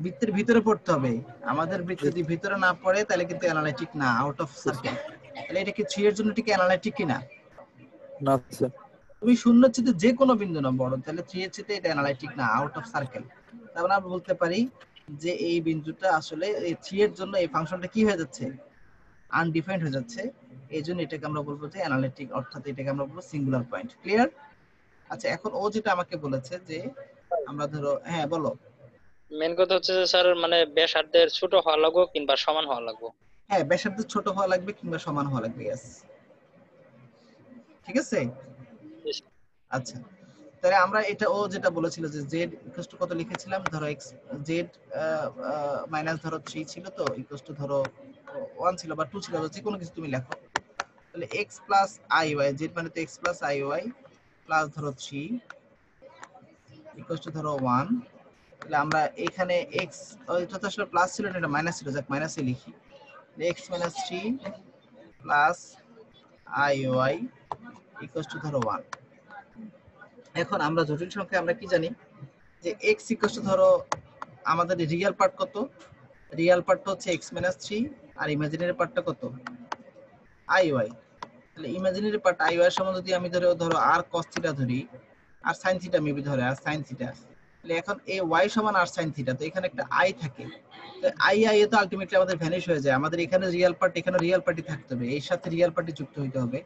বৃত্তের ভিতরে পড়তে হবে। আমাদের বৃত্ত যদি ভিতরে না পড়ে তাহলে কিন্তু অ্যানালাইটিক না, আউট অফ সার্কেল। তাহলে এটা কি 3 এর জন্য ঠিক অ্যানালাইটিক কিনা? না স্যার। তুমি শূন্যের চেয়ে যে কোনো বিন্দু না বড়, তাহলে 3 এর চেয়ে এটা অ্যানালাইটিক না, আউট অফ সার্কেল। তারপর আমরা বলতে পারি যে এই বিন্দুটা আসলে এই 3 এর জন্য এই ফাংশনটা কি হয়ে যাচ্ছে? আনডিফাইন্ড হয়ে যাচ্ছে। এইজন্য এটাকে আমরা বলবো যে অ্যানালিটিক, অর্থাৎ এটাকে আমরা বলবো সিঙ্গুলার পয়েন্ট। ক্লিয়ার? আচ্ছা এখন ও যেটা আমাকে বলেছে যে আমরা ধরো, হ্যাঁ বলো। মেন কথা হচ্ছে যে স্যার মানে ব্যাসার্ধের ছোট হওয়া লাগবে কিংবা সমান হওয়া লাগবে। হ্যাঁ ব্যাসার্ধ ছোট হওয়া লাগবে কিংবা সমান হওয়া লাগবে। यस, ঠিক আছে। আচ্ছা তাহলে আমরা এটা ও যেটা বলেছিল যে z ইকুয়াল টু কত লিখেছিলাম, ধরো x z মাইনাস ধরো 3 ছিল, তো ইকুয়াল টু ধরো 1 ছিল বা 2 ছিল, যে কোনো কিছু তুমি লেখো। তাহলে x প্লাস iy, z মানে তো x প্লাস iy প্লাস ধরো 3 ইকুয়াল টু ধরো 1। তাহলে আমরা এখানে x, এটা তো আসলে প্লাস ছিল না, এটা মাইনাস ছিল, যাক মাইনাসে লিখি। x minus 3 plus iy equal to ধরো 1। এখন আমরা জটিল সংখ্যা আমরা কি জানি যে x ইকুয়াল টু ধরো আমাদের রিয়েল পার্ট কত? রিয়েল পার্টটা হচ্ছে x minus 3 আর ইমাজিনারি পার্টটা কত? iy। তাহলে ইমাজিনারি পার্ট iy এর সমান যদি আমি ধরো r cos থিটা ধরি, আর sin থিটা মেবি ধরে আর sin থিটা, তাহলে এখন এই y সমান r sin থিটা, তো এখানে একটা i থাকে, তো i এ তো আলটিমেটলি আমাদের ভ্যানিশ হয়ে যায়, আমাদের এখানে রিয়েল পার্ট এখানে রিয়েল পার্টি থাকতে হবে, এর সাথে রিয়েল পার্টি যুক্ত হইতে হবে,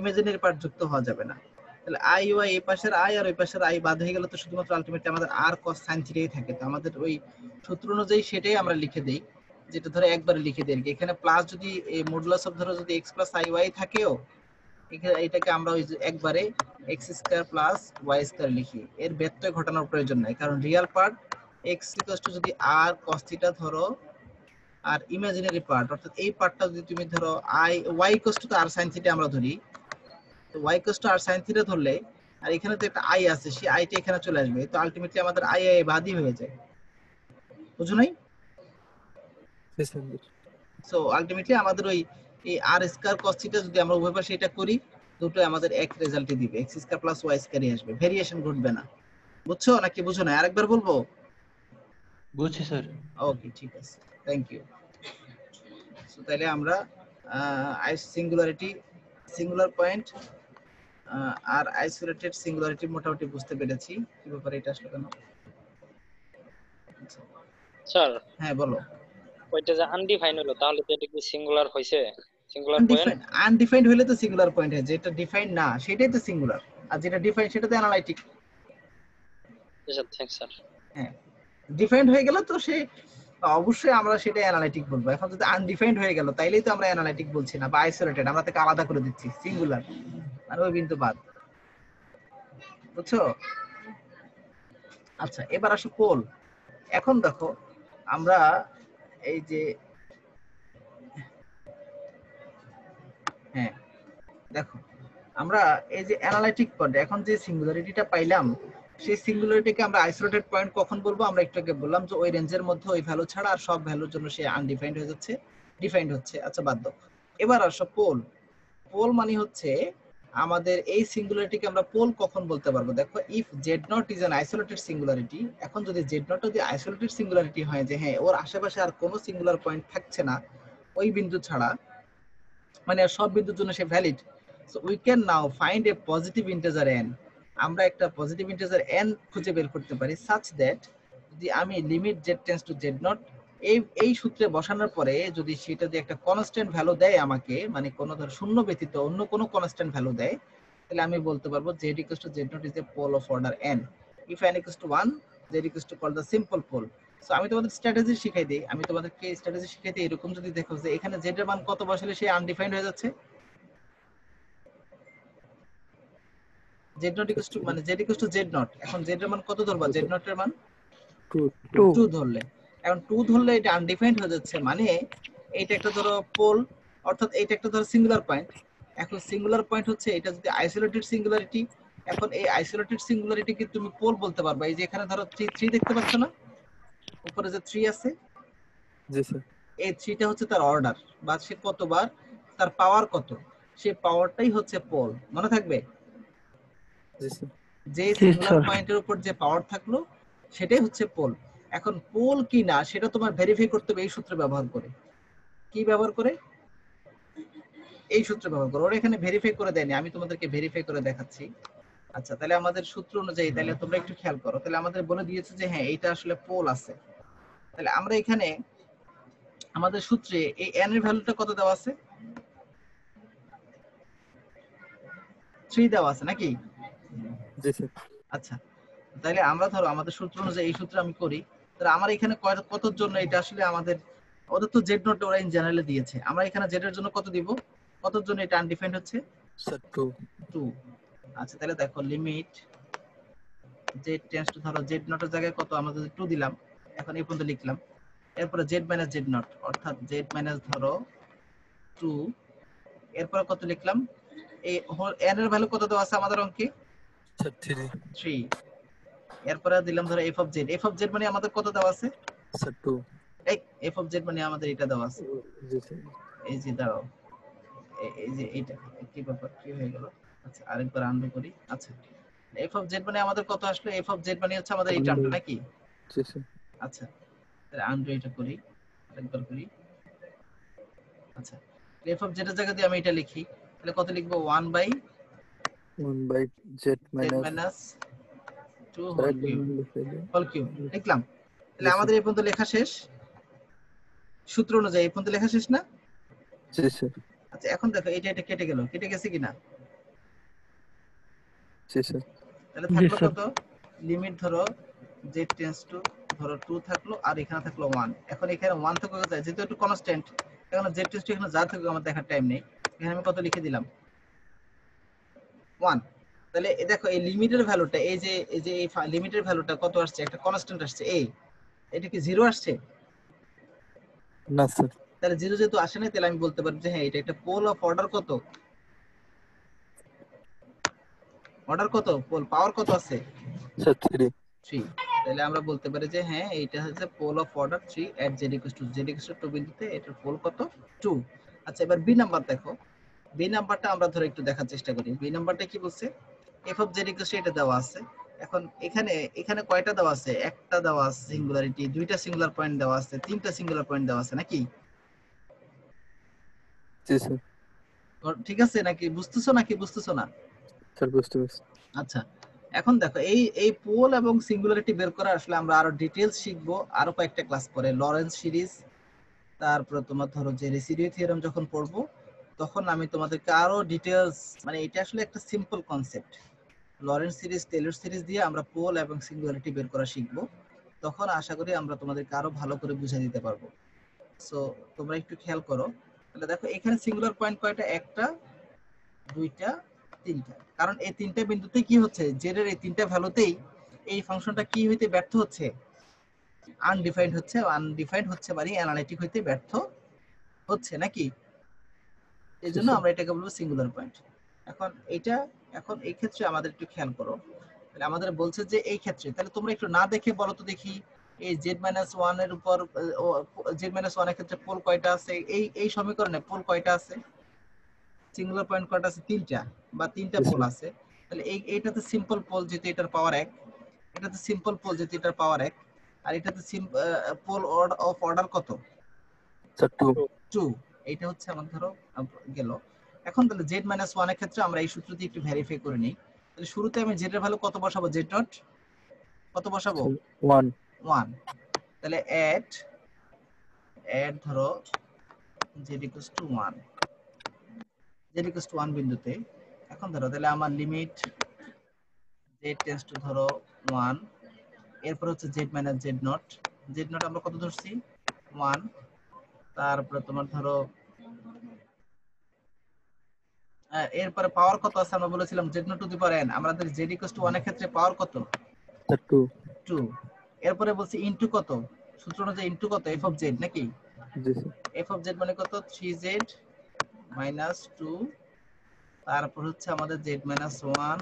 ইমাজিনারি পার্ট যুক্ত হওয়া যাবে না। তাহলে i y এই পাশের i আর ওই পাশের i বাদ হয়ে গেল, তো শুধুমাত্র আলটিমেটলি আমাদের r cos sin থিটাই থাকে। তো আমাদের ওই সূত্র অনুযায়ী সেটাই আমরা লিখে দেই, যেটা ধরে একবারে লিখে দেই আর কি। এখানে প্লাস যদি এই মডুলাস অফ ধরো যদি x প্লাস iy থাকেও, এটাকে আমরা ওই যে একবারে x square plus y square লিখি, এর ব্যত্যয় ঘটানোর প্রয়োজন নাই, কারণ রিয়েল পার্ট x যদি r cos থিটা ধরো, আর ইমাজিনারি পার্ট অর্থাৎ এই পার্টটা যদি তুমি ধরো y তো r sin থিটা আমরা ধরি, তো y r sin থিটা ধরলে, আর এখানে তো একটা i আছে, সেই i টা এখানে চলে আসবে, তো আলটিমেটলি আমাদের i বাদই হয়ে যায়, বুঝো নাই? সো আলটিমেটলি আমাদের ওই এই r স্কয়ার cos থিটা যদি আমরা উভয় পাশে এটা করি, দুটোই আমাদের এক রেজাল্টই দিবে, x স্কয়ার প্লাস y স্কয়ারই আসবে, ভেরিয়েশন ঘটবে না। বুঝছো নাকি বুঝো না? আরেকবার বলবো? বুঝছি স্যার। ওকে, ঠিক আছে, থ্যাংক ইউ। সো তাহলে আমরা সিঙ্গুলার পয়েন্ট আর আইসোলেটেড সিঙ্গুলারিটি মোটামুটি বুঝতে পেরেছি, কি ব্যাপারে এটা আসলে কেন। স্যার হ্যাঁ বলো। ওইটা যে আনডিফাইন হলো, তাহলে তো এটা কি সিঙ্গুলার হইছে? সিঙ্গুলার পয়েন্ট আনডিফাইন্ড হলে তো সিঙ্গুলার পয়েন্ট হয়, যেটা ডিফাইন্ড না সেটাই তো সিঙ্গুলার, আর যেটা ডিফাইন্ড সেটা তো অ্যানালাইটিক। Sir thanks sir. হ্যাঁ, ডিফাইন্ড হয়ে গেল তো সে অবশ্যই আমরা সেটা অ্যানালাইটিক বলবো। এখন যদি আনডিফাইন্ড হয়ে গেল তাইলেই তো আমরা অ্যানালাইটিক বলছি না, বা আইসোলেটেড, আমরা তাকে আলাদা করে দিচ্ছি, সিঙ্গুলার মানে ওই বিন্দু বাদ। বুঝছো? আচ্ছা, এবার আসো পোল। এখন দেখো আমরা এই যে হ্যাঁ দেখো আমরা এই যে অ্যানালাইটিক পয়েন্ট, এখন যে সিঙ্গুলারিটিটা পাইলাম, সেই সিঙ্গুলারিটিকে আমরা আইসোলেটেড পয়েন্ট কখন বলবো? আমরা একটু আগে বললাম যে ওই রেঞ্জের মধ্যে ওই ভ্যালু ছাড়া আর সব ভ্যালুর জন্য সে আনডিফাইন্ড হয়ে যাচ্ছে, ডিফাইন্ড হচ্ছে। আচ্ছা বাদ দাও, এবার আসো পোল। পোল মানে হচ্ছে আমাদের এই সিঙ্গুলারিটিকে আমরা পোল কখন বলতে পারবো? দেখো, if z nought is an isolated singularity, এখন যদি জেড নট যদি আইসোলেটেড সিঙ্গুলারিটি হয়, যে হ্যাঁ ওর আশেপাশে আর কোনো সিঙ্গুলার পয়েন্ট থাকছে না ওই বিন্দু ছাড়া, মানে সব বিন্দুর জন্য সে valid, so we can now find a positive integer n। আমরা একটা পজিটিভ ইন্টিজার n খুঁজে বের করতে পারি, সাচ দ্যাট যদি আমি limit z tends two z0 এই সূত্রে বসানোর পরে যদি সেটা দিয়ে একটা কনস্ট্যান্ট ভ্যালু দেয় আমাকে, মানে কোনো ধর শূন্য ব্যতীত অন্য কোনো কনস্ট্যান্ট ভ্যালু দেয়, তাহলে আমি বলতে পারবো z equals to z0 is a pole of order n. If n equals to 1, z equals to called the simple pole. So আমি তোমাদের স্ট্র্যাটেজি শিখাই দিই, এরকম যদি দেখো যে এখানে z এর মান কত বসালে সে আনডিফাইন্ড হয়ে যাচ্ছে, z0 equals to মানে z equals to z0, এখন z এর মান কত ধরবা? z0 এর মান 2 ধরলে, এখন 2 ধরলে এটা আনডিফাইন্ড হয়ে যাচ্ছে, মানে এইটা একটা ধরো পোল, অর্থাৎ এইটা একটা ধরো সিঙ্গুলার পয়েন্ট। এখন সিঙ্গুলার পয়েন্ট হচ্ছে এটা যদি আইসোলেটেড সিঙ্গুলারিটি, এখন এই আইসোলেটেড সিঙ্গুলারিটিকে তুমি পোল বলতে পারবা। এই যে এখানে ধরো 3 দেখতে পাচ্ছ না, উপরে যে 3 আছে, জি স্যার, এই 3টা হচ্ছে তার অর্ডার, বা সে কতবার, তার পাওয়ার কত, সেই পাওয়ারটাই হচ্ছে পোল, মনে থাকবে? জি স্যার, যে সিঙ্গুলার পয়েন্টের উপর যে পাওয়ার থাকলো সেটাই হচ্ছে পোল। এখন পোল কি না সেটা তোমার ভেরিফাই করতে হবে এই সূত্র ব্যবহার করে। কি ব্যবহার করে? এই সূত্র ব্যবহার করে। ওরা এখানে ভেরিফাই করে দেয়নি, আমি তোমাদেরকে ভেরিফাই করে দেখাচ্ছি। আচ্ছা, তাহলে আমাদের সূত্র অনুযায়ী, তাহলে তোমরা একটু খেয়াল করো, তাহলে আমাদের বলে দিয়েছে যে হ্যাঁ এইটা আসলে পোল আছে। তাহলে আমরা এখানে আমাদের সূত্রে এই n এর ভ্যালুটা কত দেওয়া আছে? 3 দেওয়া আছে নাকি? জি স্যার। আচ্ছা, তাহলে আমরা ধরো আমাদের সূত্র অনুযায়ী এই সূত্র আমি করি, তাহলে আমার এখানে কতর জন্য এটা আসলে আমাদের, ওদের তো জেড নোট ওরা ইন জেনারেলে দিয়েছে, আমরা এখানে জেড এর জন্য কত দিব, কতর জন্য এটা আনডিফাইন্ড হচ্ছে? স্যার 2। আচ্ছা, তাহলে দেখো লিমিট জেড টেন্ডস টু, ধরো জেড নোটের জায়গায় কত আমরা যদি 2 দিলাম, এখন এই পর্যন্ত লিখলাম, এরপরে জেড মাইনাস জেড নট, অর্থাৎ জেড মাইনাস ধরো 2, এরপরে কত লিখলাম, এই n এর ভ্যালু কত দেওয়া আছে আমাদের অঙ্কে? স্যার 3। এরপরে দিলাম ধরো f of z মানে আমাদের কত দেওয়া আছে? স্যার 2। এই f of z মানে আমাদের এটা দেওয়া আছে, জি স্যার। এই যে দাঁড়াও, এই যে এইটা কি ব্যাপার, কি হয়ে গেল? আচ্ছা, আরেকবার আনডু করি। আচ্ছা, f of z মানে আমাদের কত আসলো? f of z মানে হচ্ছে আমাদের এই টার্মটা নাকি? জি স্যার। আচ্ছা, তাহলে আনডু এটা করি, আরেকবার করি। আচ্ছা, f of z এর জায়গায় দিয়ে আমি এটা লিখি, তাহলে কত লিখবো? 1 by z minus 2 whole cube লিখলাম। তাহলে আমাদের এই পর্যন্ত লেখা শেষ, সূত্র অনুযায়ী এই পর্যন্ত লেখা শেষ না? জি স্যার। আচ্ছা এখন দেখো এটা কেটে গেল, কেটে গেছে কিনা? জি স্যার। তাহলে জি থাকলো স্যার। কত? লিমিট ধরো z টেন্ডস টু ধরো 2 থাকলো, আর এখানে থাকলো 1। এখন এখানে 1 থেকে কোথায়, যেহেতু একটু কনস্ট্যান্ট, এখন z টেন্ডস টু এখানে যা থাকবে আমার দেখার টাইম নেই, এখানে আমি কত লিখে দিলাম 1। তাহলে এই দেখো এই লিমিটের ভ্যালুটা, এই যে এই লিমিটের ভ্যালুটা কত আসছে, একটা কনস্ট্যান্ট আসছে a, এটা কি 0 আসছে? না স্যার। তাহলে 0 যেহেতু আসে না, তাহলে আমি বলতে পারি যে হ্যাঁ এটা একটা পোল অফ অর্ডার কত, অর্ডার কত, পোল পাওয়ার কত আছে স্যার 3। 3। তাহলে আমরা বলতে পারি যে হ্যাঁ এইটা হচ্ছে pole of order 3 at z = 2 বিন্দুতে এটার পোল কত 2। আচ্ছা এবার বি নাম্বার দেখো, বি নাম্বারটা আমরা ধরে একটু দেখার চেষ্টা করি। বি নাম্বারটা কি বলছে, f of z = এটা দেওয়া আছে। এখন এখানে কয়টা দেওয়া আছে, একটা দেওয়া আছে সিঙ্গুলারিটি, দুইটা সিঙ্গুলার পয়েন্ট দেওয়া আছে, তিনটা সিঙ্গুলার পয়েন্ট দেওয়া আছে নাকি? জি স্যার। ঠিক আছে নাকি, বুঝতেছো নাকি বুঝতেছো না? স্যার বুঝতে পারছি। আচ্ছা এখন দেখো এই পোল এবং সিঙ্গুলারিটি বের করা আসলে আমরা আরো ডিটেইলস শিখবো আরো কয়েকটা ক্লাস পরে, লরেন্স সিরিজ, তারপর তোমার ধরো যে রেসিডিউ থিওরেম যখন পড়বো তখন আমি তোমাদেরকে আরো ডিটেইলস, মানে এটা আসলে একটা simple concept, Lawrence series Taylor series দিয়ে আমরা পোল এবং সিঙ্গুলারিটি বের করা শিখবো, তখন আশা করি আমরা তোমাদেরকে আরো ভালো করে বুঝিয়ে দিতে পারবো। সো তোমরা একটু খেয়াল করো, তাহলে দেখো এখানে সিঙ্গুলার পয়েন্ট কয়টা, একটা, দুইটা, তিনটা, কারণ এই তিনটা বিন্দুতে কি হচ্ছে, জেড এর এই তিনটা ভ্যালুতেই এই ফাংশনটা কি হইতে ব্যর্থ হচ্ছে, আনডিফাইন্ড হচ্ছে, আনডিফাইন্ড হচ্ছে মানে অ্যানালিটিক হইতে ব্যর্থ হচ্ছে নাকি? এইজন্য আমরা এটাকে বলবো সিঙ্গুলার পয়েন্ট। এখন এই ক্ষেত্রে আমাদের একটু খেয়াল করো, তাহলে আমাদের বলছে যে এই ক্ষেত্রে, তাহলে তোমরা একটু না দেখে বলো তো দেখি, এই z-1 এর উপর z-1 এর ক্ষেত্রে পোল কয়টা আছে, এই সমীকরণে পোল কয়টা আছে, সিঙ্গুলার পয়েন্ট কয়টা আছে, তিনটা বা তিনটা পোল আছে। তাহলে এইটাতে সিম্পল পোল যেহেতু এটার পাওয়ার 1, এটাতে সিম্পল পোল যেহেতু এটার পাওয়ার 1, আর এটাতে পোল অফ অর্ডার কত, স্যার 2। এইটা হচ্ছে আমার ধরো গেল। এখন তাহলে z-1 এর ক্ষেত্রে আমরা এই সূত্র দিয়ে একটু ভেরিফাই করে নিই। তাহলে শুরুতে আমি z এর ভ্যালু কত বসাবো, z ডট কত বসাবো, 1। 1। তাহলে এট ধরো z = 1, z = 1 বিন্দুতে, এখন ধরো তাহলে আমার লিমিট z টেন্ডস টু ধরো 1, এরপর হচ্ছে z - z নট আমরা কত ধরছি 1, তারপরে তোমার ধরো এরপরে পাওয়ার কত আছে আমরা বলেছিলাম z not to the power n, আমাদের z = 1 এর ক্ষেত্রে পাওয়ার কত, স্যার 2। এরপরে বলছি ইনটু কত, সূত্র অনুযায়ী ইনটু কত, f of z নাকি, জি স্যার। f of z মানে কত 3z - 2, তারপর হচ্ছে আমাদের z - 1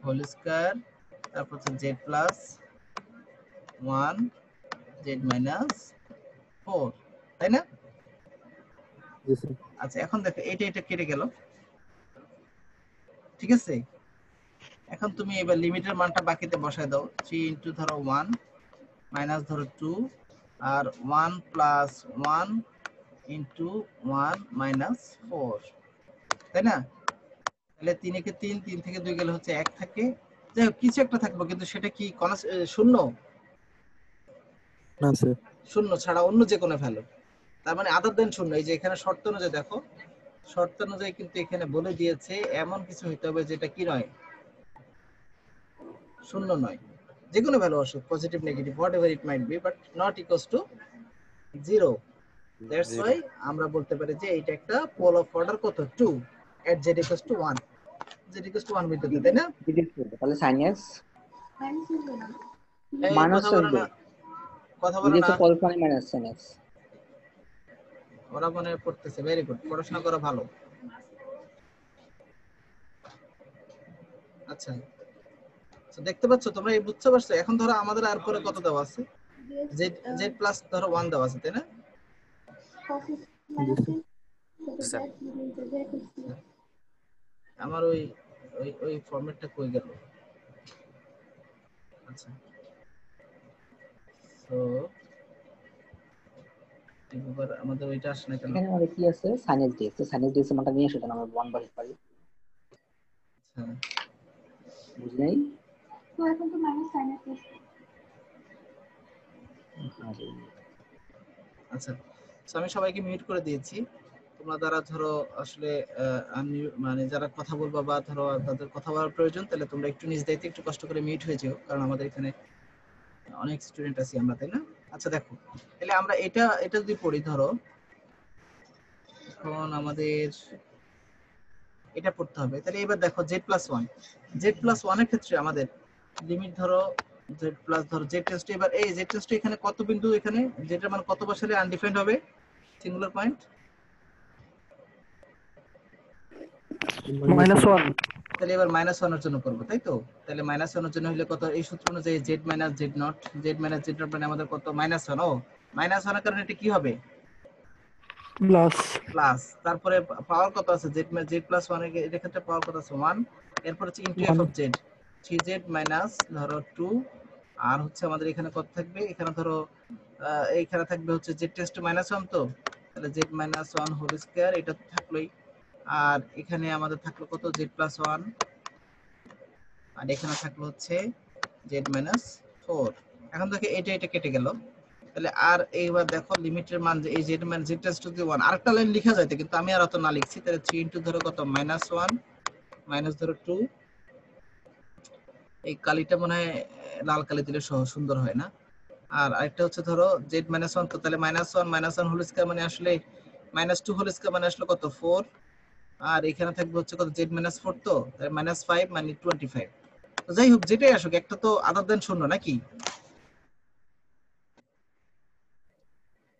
হোল স্কয়ার, তারপর হচ্ছে z প্লাস 1 z - 4, তাই না? জি স্যার। আচ্ছা এখন দেখো এটা কেটে গেল, ঠিক আছে? এখন তুমি এবার লিমিটের মানটা বাকিতে বসায় দাও, 3 ইনটু ধরো 1 মাইনাস ধরো 2, আর 1 প্লাস 1 ইনটু 1 মাইনাস 4, তাই না? তাহলে 3 একে 3, 3 থেকে 2 গেলে হচ্ছে 1 থাকে, যাই হোক কিছু একটা থাকবে, কিন্তু সেটা কি শূন্য, না স্যার। শূন্য ছাড়া অন্য যে কোনো ভ্যালু, তার মানে আদার দেন শূন্য। এই যে এখানে শর্ত অনুযায়ী দেখো, শর্ত অনুযায়ী কিন্তু এখানে বলে দিয়েছে এমন কিছু হইতে হবে যেটা কি নয়, শূন্য নয়, যে কোনো ভ্যালু আসুক, positive negative what ever it might be, but not equals to 0। That's why আমরা বলতে পারি যে এটা একটা পোল অফ অর্ডার কত 2 এট z = 1, z = 1 বিন্দুতে, তাই না? তাহলে সাইনাস এই মাইনাস কথা বলো না, কথা বলো ডিরেক্ট না, পল মানে মাইনাস সাইনাস। ওরা মনে পড়তেছে, ভেরি গুড, পড়াশোনা করা ভালো। আচ্ছা দেখতে পাচ্ছ তোমরা, এই বুঝতে পারছো? এখন ধরো আমাদের আর পরে কত দেওয়া আছে, z প্লাস ধরো 1 দেওয়া আছে, তাই না? আমার ওই ওই ওই ফরম্যাটটা কই গেল? আচ্ছা সো এবার আমাদের ওইটা আসে না কেন? এখানে আমাদের কি আছে, সাইনাস ডিএক্স, তো সাইনাস ডিএক্স মানটা নিয়ে আসো, তাহলে আমরা 1 বাড়ি পারি, আচ্ছা বুঝলি নাই? এখন তো মাইনাস সাইন এক্স। আচ্ছা, তো আমি সবাইকে মিউট করে দিয়েছি। তোমরা যারা ধরো আসলে মানে যারা কথা বলবা বা ধরো তাদের কথা বলার প্রয়োজন, তাহলে তোমরা একটু নিজ দায়িত্বে একটু কষ্ট করে মিউট হয়ে যেও, কারণ আমাদের এখানে অনেক স্টুডেন্ট আছি আমরা, তাই না? আচ্ছা দেখো, তাহলে আমরা এটা যদি পড়ি, ধরো এখন আমাদের এটা পড়তে হবে। তাহলে এবার দেখো z+1, z+1 এর ক্ষেত্রে আমাদের লিমিট ধরো z প্লাস ধরো z টেস্ট, এবার এই z টেস্ট এখানে কত বিন্দু, এখানে z এর মান কত বসালে আনডিফাইন্ড হবে সিঙ্গুলার পয়েন্ট? -1। তাহলে এবার -1 এর জন্য করব, তাই তো? তাহলে -1 এর জন্য হলে কত, এই সূত্র অনুযায়ী z - z0, z - z0 মানে আমাদের কত -1। ও -1 এর কারণে এটা কি হবে? প্লাস। তারপরে পাওয়ার কত আছে, z+1 এর ক্ষেত্রে পাওয়ার কত আছে 1। এরপর হচ্ছে into f of z, 3z minus ধরো 2, আর হচ্ছে আমাদের এখানে কত থাকবে, এখানে ধরো এইখানে থাকবে হচ্ছে z টেস্ট -1, তো তাহলে z - 1 হোল স্কয়ার, এটা তো থাকলোই। আর এখানে আমাদের থাকলো কত, z+1, আর এখানে থাকলো হচ্ছে z - 4। এখন দেখো এটা কেটে গেল। তাহলে আর এইবার দেখো লিমিটের মান, যে এই z মান z টেস্ট যদি 1, আরেকটা লাইন লেখা যাইতে, কিন্তু আমি আর অত না লিখছি। তাহলে 3 ইনটু ধরো কত, -1 মাইনাস ধরো 2। এই কালিটা মনে হয় লাল কালি দিলে সুন্দর হয় না। আর আরেকটা হচ্ছে ধরো z - 1, তো তাহলে -1 হোল স্কয়ার মানে আসলে -2 হোল স্কয়ার মানে আসলে কত, 4। আর এখানে থাকবে হচ্ছে কত, z - 4, তো তাহলে -5 মানে 25। তো যাই হোক, যেটাই আসুক, একটা তো আদার দেন শূন্য নাকি?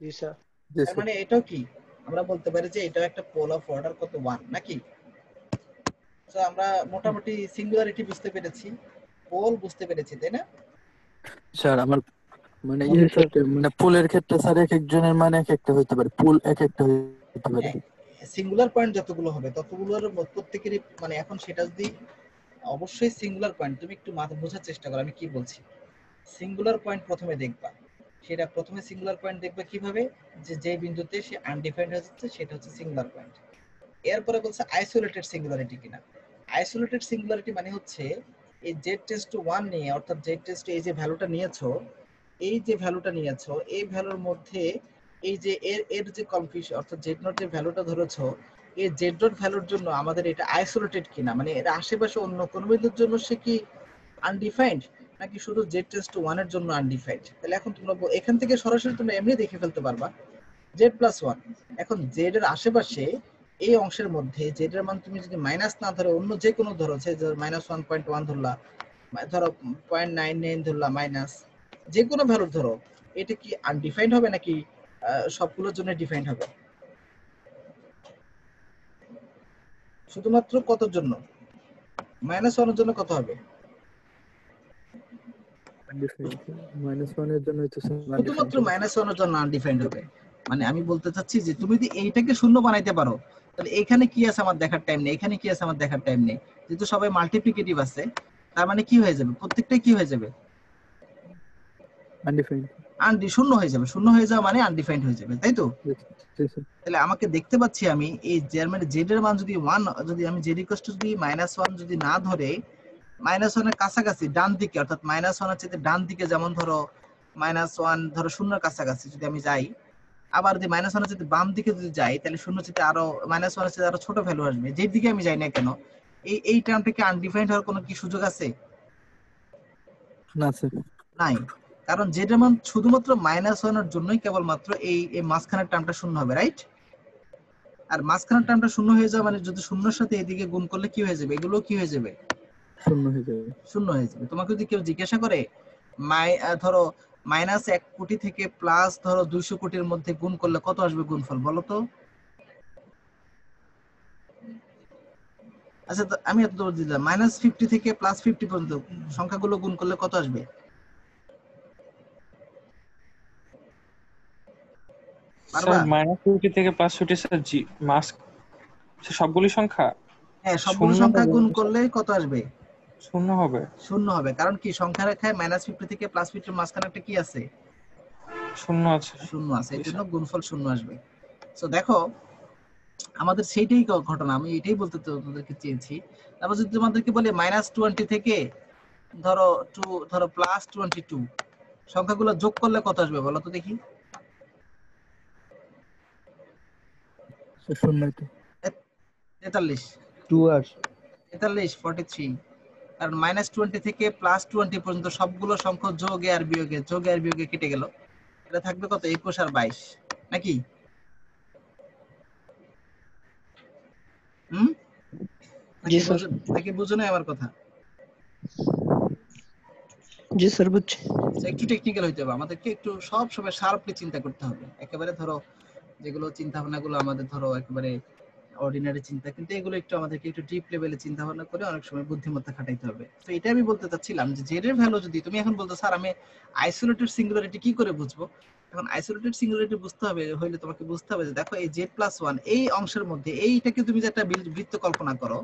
জি স্যার। তার মানে এটাও কি আমরা বলতে পারি যে এটাও একটা পোল অফ অর্ডার কত, 1 নাকি? তো আমরা মোটামুটি সিঙ্গুলারিটি বুঝতে পেরেছি, পোল বুঝতে পেরেছি, তাই না? স্যার আমার মানে এর ক্ষেত্রে মানে পুলের ক্ষেত্রে স্যার এক একজনের মানে এক একটা হইতে পারে, পুল এক একটা হইতে পারে। সিঙ্গুলার পয়েন্ট যতগুলো হবে ততগুলোর প্রত্যেকেরই মানে, এখন সেটা যদি অবশ্যই সিঙ্গুলার পয়েন্ট, তুমি একটু মাথা বোঝার চেষ্টা করো আমি কি বলছি। সিঙ্গুলার পয়েন্ট প্রথমে দেখবা, সেটা প্রথমে সিঙ্গুলার পয়েন্ট দেখবা কিভাবে, যে বিন্দুতে সে আনডিফাইন্ড হয়ে যাচ্ছে সেটা হচ্ছে সিঙ্গুলার পয়েন্ট। এরপরে বলছে আইসোলেটেড সিঙ্গুলারিটি কিনা। আইসোলেটেড সিঙ্গুলারিটি মানে হচ্ছে এই z টেস্ট 1 নিয়ে, অর্থাৎ z টেস্ট এই যে ভ্যালুটা নিয়েছো, এই যে ভ্যালুটা নিয়েছো, এই ভ্যালুর মধ্যে এই যে এর যে কনফিউশন, অর্থাৎ z নট যে ভ্যালুটা ধরেছো, এই z ডট ভ্যালুর জন্য আমাদের এটা আইসোলেটেড কিনা, মানে এর আশেপাশে অন্য কোন বিন্দুর জন্য সে কি আনডিফাইন্ড, নাকি শুধু z টেস্ট 1 এর জন্য আনডিফাইন্ড। তাহলে এখন তোমরা এখান থেকে সরাসরি তোমরা এমনি দেখে ফেলতে পারবা z+1। এখন z এর আশেপাশে এই অংশের মধ্যে z এর মান তুমি যদি মাইনাস না ধরে অন্য যে কোনো ধরো, -1.1 ধরলা, ধরো 0.99 ধরলা, মাইনাস যে কোনো ভ্যালু ধরো, এটা কি আনডিফাইন্ড হবে নাকি সবগুলোর জন্য ডিফাইন্ড হবে? শুধুমাত্র কতর জন্য, -1 এর জন্য কত হবে? -1 এর জন্য হইতেছে শুধুমাত্র -1 এর জন্য আনডিফাইন্ড হবে। মানে আমি বলতে চাচ্ছি যে তুমি যদি এইটাকে শূন্য বানাইতে পারো, তাহলে এখানে কি আছে আমার দেখার টাইম নেই, এখানে কি আছে আমার দেখার টাইম নেই, যেহেতু সবাই মাল্টিপ্লিকেটিভ আছে, তার মানে কি হয়ে যাবে, প্রত্যেকটাই কি হয়ে যাবে, আনডিফাইন্ড, শূন্য হয়ে যাবে। শূন্য হয়ে যাওয়া মানে আনডিফাইন্ড হয়ে যাবে, তাই তো? তাহলে আমাকে দেখতে পাচ্ছি আমি এই মানে z এর মান যদি 1, যদি আমি z যদি -1 যদি না ধরে, -1 এর কাছাকাছি ডান দিকে, অর্থাৎ -1 এর চেয়ে ডান দিকে, যেমন ধরো -1 ধরো শূন্যের কাছাকাছি যদি আমি যাই, আবার যদি -1 এর চেয়ে বাম দিকে যদি যাই, তাহলে শূন্য চেয়ে আরো -1 এর চেয়ে আরো ছোট ভ্যালু আসবে, যেই দিকে আমি যাই না কেন। এই টার্মটা কি আনডিফাইন্ড হওয়ার কোনো কি সুযোগ আছে? না স্যার, নাই, কারণ z এর মান শুধুমাত্র -1 এর জন্যই কেবলমাত্র এই মাঝখানের টার্মটা শূন্য হবে, রাইট? আর মাঝখানের টার্মটা শূন্য হয়ে যাবে মানে যদি শূন্যের সাথে এদিকে গুণ করলে কি হয়ে যাবে, এগুলো কি হয়ে যাবে, শূন্য হয়ে যাবে। শূন্য হয়ে যাবে। তোমাকে যদি কেউ জিজ্ঞাসা করে ধরো -1 কোটি থেকে প্লাস ধরো 200 কোটির মধ্যে গুণ করলে কত আসবে গুণফল, বলো তো? আচ্ছা, তো আমি এত দূর দিলাম, -50 থেকে +50 পর্যন্ত সংখ্যাগুলো গুণ করলে কত আসবে? স্যার -50 থেকে +50 স্যার জি মাস সবগুলি সংখ্যা, হ্যাঁ সবগুলো সংখ্যা গুণ করলে কত আসবে? শূন্য হবে। শূন্য হবে, কারণ কি সংখ্যা রেখায় -50 থেকে +50 এর মাঝখানে একটা কি আছে, শূন্য আছে। শূন্য আছে, এর জন্য গুণফল শূন্য আসবে। সো দেখো আমাদের সেইটাই ঘটনা, আমি এটাই বলতে তোমাদেরকে চেয়েছি। তারপর যদি তোমাদেরকে বলি -20 থেকে ধরো 2, ধরো +22, সংখ্যাগুলো যোগ করলে কত আসবে বলো তো দেখি? শূন্য তো 43, 2 আর 43, 43। কারণ -20 থেকে +20 পর্যন্ত সবগুলো সংখ্যা যোগে আর বিয়োগে কেটে গেল, এটা থাকবে কত? 21 আর 22 নাকি? হুম, জি স্যার। নাকি বুঝো না আমার কথা? জি স্যার বুঝছি। একটু টেকনিক্যাল হইতে হবে, আমাদেরকে একটু সব সময় শার্পলি চিন্তা করতে হবে। একেবারে ধরো যেগুলো চিন্তা ভাবনাগুলো আমাদের ধরো একেবারে অর্ডিনারি চিন্তা, কিন্তু এগুলো একটু আমাদেরকে একটু ডিপ লেভেলে চিন্তা ভাবনা করে অনেক সময় বুদ্ধিমত্তা খাটাইতে হবে। তো এটা আমি বলতে চাচ্ছিলাম যে জেড এর ভ্যালু যদি তুমি এখন বলতো স্যার আমি আইসোলেটেড সিঙ্গুলারিটি কি করে বুঝবো, এখন আইসোলেটেড সিঙ্গুলারিটি বুঝতে হবে হইলে তোমাকে বুঝতে হবে যে দেখো এই z+1 এই অংশের মধ্যে এইটাকে তুমি যে একটা বৃত্ত কল্পনা করো,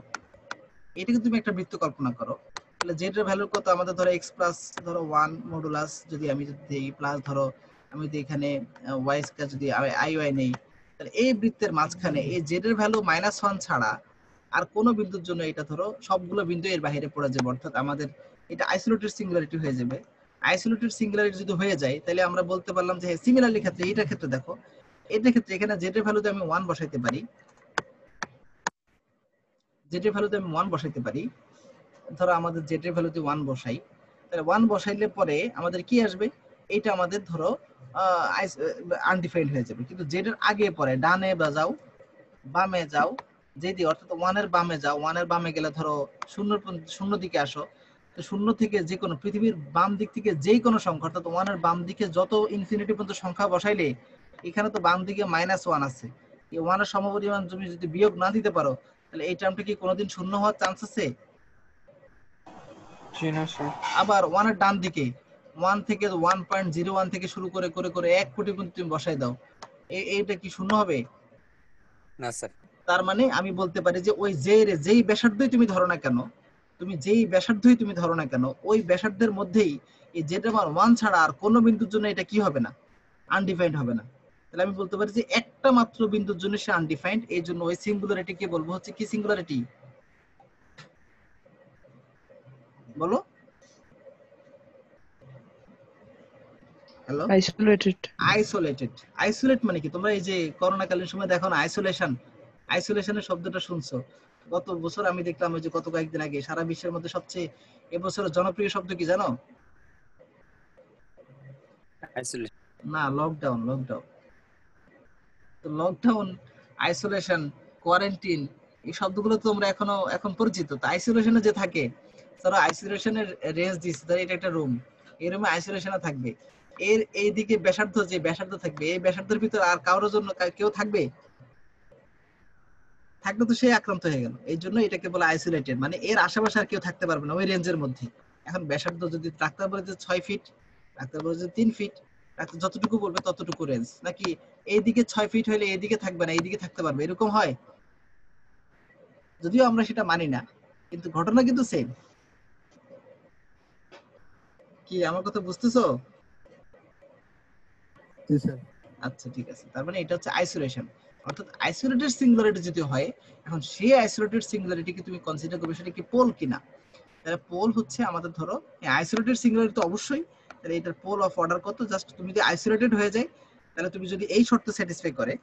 এটাকে তুমি একটা বৃত্ত কল্পনা করো, তাহলে জেড এর ভ্যালু কত? আমাদের ধরো x প্লাস ধরো 1 মডুলাস যদি আমি যদি দেই, প্লাস ধরো আমি যদি এখানে y স্কয়ার যদি আই ওয়াই নেই, তাহলে এই বৃত্তের মাঝখানে এই জেড এর ভ্যালু -1 ছাড়া আর কোনো বিন্দুর জন্য এটা ধরো সবগুলো বিন্দু এর বাইরে পড়ে যাবে, অর্থাৎ আমাদের এটা আইসোলেটেড সিঙ্গুলারিটি হয়ে যাবে। আইসোলেটেড সিঙ্গুলারিটি যদি হয়ে যায় তাহলে আমরা বলতে পারলাম যে সিমিলারলি ক্ষেত্রে এটার ক্ষেত্রে দেখো, এটার ক্ষেত্রে এখানে জেড এর ভ্যালুতে আমি 1 বসাইতে পারি, জেড এর ভ্যালুতে আমি 1 বসাইতে পারি। ধরো আমাদের জেড এর ভ্যালুতে 1 বসাই, তাহলে 1 বসাইলে পরে আমাদের কি আসবে? এটা আমাদের ধরো আনডিফাইন্ড হয়ে যাবে। কিন্তু জেড এর আগে পরে ডানে বাজাও বামে যাও, যেদি অর্থাৎ 1 এর বামে যাও, 1 এর বামে গেলে ধরো শূন্য দিকে আসো, তো শূন্য থেকে যে কোনো পৃথিবীর বাম দিক থেকে যেই কোনো সংখ্যা, অর্থাৎ 1 এর বাম দিকে যত ইনফিনিটি পর্যন্ত সংখ্যা বসাইলে, এখানে তো বাম দিকে -1 আছে, এই 1 এর সমপরিমাণ তুমি যদি বিয়োগ না দিতে পারো তাহলে এই টার্মটা কি কোনোদিন শূন্য হওয়ার চান্স আছে? জি না স্যার। আবার 1 এর ডান দিকে 1 থেকে 1.01 থেকে শুরু করে করে করে 1 কোটি পর্যন্ত তুমি বসাই দাও, এইটা কি শূন্য হবে? না স্যার। তার মানে আমি বলতে পারি যে ওই যেই ব্যাসার্ধই তুমি ধরো না কেন, তুমি যেই ব্যাসার্ধই তুমি ধরো না কেন, ওই ব্যাসার্ধের মধ্যেই এই জেড এর মান 1 ছাড়া আর কোনো বিন্দুর জন্য এটা কি হবে না? আনডিফাইন্ড হবে না। তাহলে আমি বলতে পারি যে একটা মাত্র বিন্দুর জন্য সে আনডিফাইন্ড, এই জন্য ওই সিঙ্গুলারিটিকে বলবো হচ্ছে কি সিঙ্গুলারিটি? বলো। Hello, isolated. আইসোলেটেড। আইসোলেট মানে কি? তোমরা এই যে করোনাকালীন সময় দেখো না আইসোলেশনের শব্দটা শুনছো? গত বছর আমি দেখলাম ওই যে গত কয়েকদিন আগে সারা বিশ্বের মধ্যে সবচেয়ে এবছরের জনপ্রিয় শব্দ কি জানো? আইসোলেশন। না, লকডাউন। তো লকডাউন, আইসোলেশন, কোয়ারেন্টিন, এই শব্দগুলো তো তোমরা এখন পরিচিত। তো আইসোলেশনে যে থাকে, ধরো আইসোলেশনের রেঞ্জ দিচ্ছে, ধরো এটা একটা রুম, এই রুমে আইসোলেশনে থাকবে, এর এইদিকে ব্যাসার্ধ যে ব্যাসার্ধ থাকবে, এই ব্যাসার্ধের ভিতর আর কারোর জন্য কেউ থাকবে তো সে আক্রান্ত হয়ে গেল। এই জন্য এটাকে বলে আইসোলেটেড, মানে এর আশেপাশে আর কেউ থাকতে পারবে না ওই রেঞ্জের মধ্যে। এখন ব্যাসার্ধ যদি ডাক্তার বলে যে 6 ফিট, ডাক্তার বলে যে 3 ফিট, ডাক্তার যতটুকু বলবে ততটুকু রেঞ্জ, নাকি এইদিকে 6 ফিট হলে এইদিকে থাকবে না এইদিকে থাকতে পারবে, এরকম হয়? যদিও আমরা সেটা মানি না, কিন্তু ঘটনা কিন্তু সেম। কি আমার কথা বুঝতেছো? জি স্যার। আচ্ছা ঠিক আছে, তার মানে এটা হচ্ছে আইসোলেশন, অর্থাৎ আইসোলেটেড সিঙ্গুলারিটি যদি হয়, এখন সেই আইসোলেটেড সিঙ্গুলারিটিকে তুমি কনসিডার করবে সেটা কি পোল কিনা। তাহলে পোল হচ্ছে আমাদের ধরো আইসোলেটেড সিঙ্গুলারিটি তো অবশ্যই, তাহলে এটার পোল অফ অর্ডার কত? জাস্ট তুমি যদি আইসোলেটেড হয়ে যায়, তাহলে তুমি যদি এই শর্ত স্যাটিসফাই করে,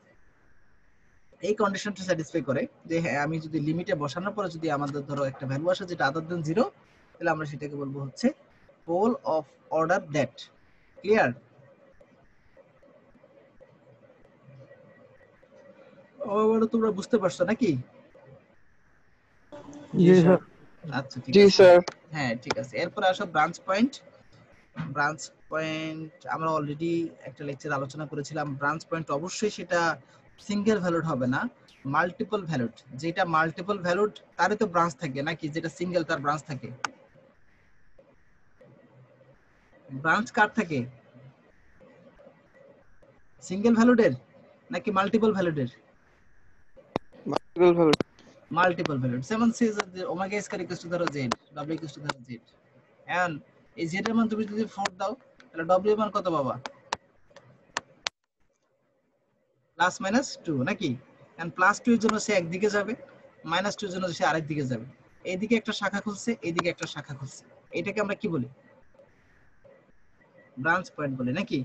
এই কন্ডিশনটা স্যাটিসফাই করে যে হ্যাঁ আমি যদি লিমিটে বসানোর পরে যদি আমাদের ধরো একটা ভ্যালু আসে যেটা আদার দেন 0, তাহলে আমরা সেটাকে বলবো হচ্ছে pole of order that. Clear? তোমরা বুঝতে পারছো নাকি? জি স্যার। আচ্ছা ঠিক জি আছে। স্যার। হ্যাঁ ঠিক আছে, এরপর আসো ব্রাঞ্চ পয়েন্ট। আমরা অলরেডি একটা লেকচার আলোচনা করেছিলাম। ব্রাঞ্চ পয়েন্ট অবশ্যই সেটা সিঙ্গেল ভ্যালুড হবে না, মাল্টিপল ভ্যালুড। যেটা মাল্টিপল ভ্যালুড তারই তো ব্রাঞ্চ থাকে, নাকি যেটা সিঙ্গেল তার ব্রাঞ্চ থাকে? ব্রাঞ্চ কার থাকে? সিঙ্গেল ভ্যালুডের নাকি মাল্টিপল ভ্যালুডের? Multiple valued. যেমন সে ওমেগা স্কয়ার ইকুয়াল টু ধরো z, w ইকুয়াল টু ধরো z, এন্ড এই z এর মান তুমি যদি 4 দাও তাহলে w এর মান কত পাবা? +-2 নাকি? এন্ড +2 এর জন্য সে একদিকে যাবে, -2 এর জন্য সে আরেক দিকে যাবে। এইদিকে একটা শাখা খুলছে, এইদিকে একটা শাখা খুলছে। এটাকে আমরা কি বলি? ব্রাঞ্চ পয়েন্ট বলি নাকি?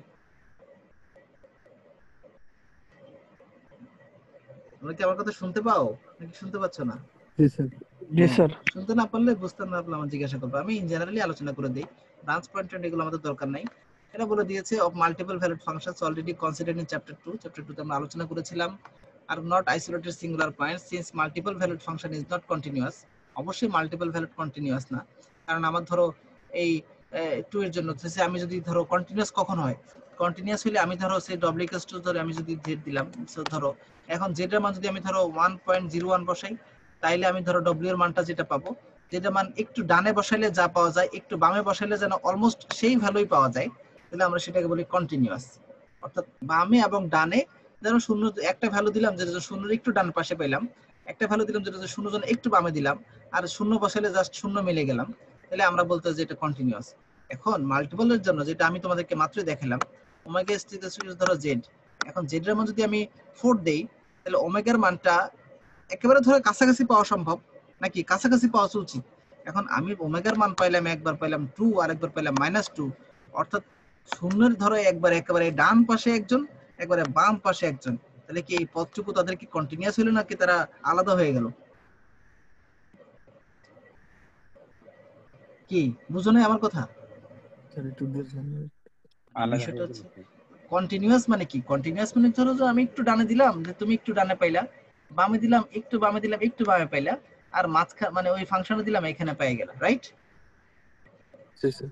তোমরা কি আমার কথা শুনতে পাও নাকি শুনতে পাচ্ছ না? জি স্যার। জি স্যার। শুনতে না পারলে বুঝতে না পারলে আমার জিজ্ঞাসা করবো, আমি জেনারেলি আলোচনা করে দিই। ব্রাঞ্চ পয়েন্ট এগুলো আমাদের দরকার নাই। এটা বলে দিয়েছে of multiple valid functions already considered in chapter 2। Chapter 2 তে আমরা আলোচনা করেছিলাম। Are not isolated singular point since multiple valid function is not continuous. অবশ্যই মাল্টিপল ভ্যালিড কন্টিনিউয়াস না, কারণ আমার ধরো এই 2 এর জন্য আমি যদি ধরো কন্টিনিউয়াস কখন হয়? কন্টিনিউয়াস হলে আমি ধরো সেই ডব্লিউ ইকুয়ালস টু ধরে আমি যদি z দিলাম, সো ধরো এখন z এর মান যদি আমি ধরো 1.01 বসাই, তাইলে আমি ধরো w এর মানটা যেটা পাবো, যেটা মান একটু ডানে বসাইলে যা পাওয়া যায় একটু বামে বসাইলে যেন অলমোস্ট সেই ভ্যালুই পাওয়া যায়, তাহলে আমরা সেটাকে বলি কন্টিনিউয়াস। অর্থাৎ বামে এবং ডানে যেন শূন্য একটা ভ্যালু দিলাম যেটা শূন্যের একটু ডান পাশে পেলাম, একটা ভ্যালু দিলাম যেটা শূন্য জন একটু বামে দিলাম, আর শূন্য বসাইলে জাস্ট শূন্য মিলে গেলাম, তাহলে আমরা বলতে যে এটা কন্টিনিউয়াস। এখন মাল্টিপলের জন্য যেটা আমি তোমাদেরকে মাত্রই দেখালাম, ওমেগা এস ধরো z, এখন z এর মান যদি আমি 4 দেই, তাহলে ওমেগার মানটা একেবারে ধরে কাছাকাছি পাওয়া সম্ভব নাকি? কাছাকাছি পাওয়া উচিত। এখন আমি ওমেগার মান পাইলাম, একবার পাইলাম 2 আর একবার পাইলাম -2, অর্থাৎ শূন্যের ধরো একবার একেবারে ডান পাশে একজন, একবারে বাম পাশে একজন, তাহলে কি এই পদটুকু তাদের কি কন্টিনিউয়াস হলো নাকি তারা আলাদা হয়ে গেল? কি বুঝো না আমার কথা? স্যার একটু বুঝলাম না। আলাদা বিষয়টা হয়ে হচ্ছে গেল। কন্টিনিউয়াস মানে কি? কন্টিনিউয়াস মানে ধরো যে আমি একটু ডানে দিলাম যে তুমি একটু ডানে পাইলা, বামে দিলাম একটু বামে দিলাম একটু বামে পাইলা, আর মাঝখানে মানে ওই ফাংশনে দিলাম এখানে পেয়ে গেল, রাইট? জি স্যার।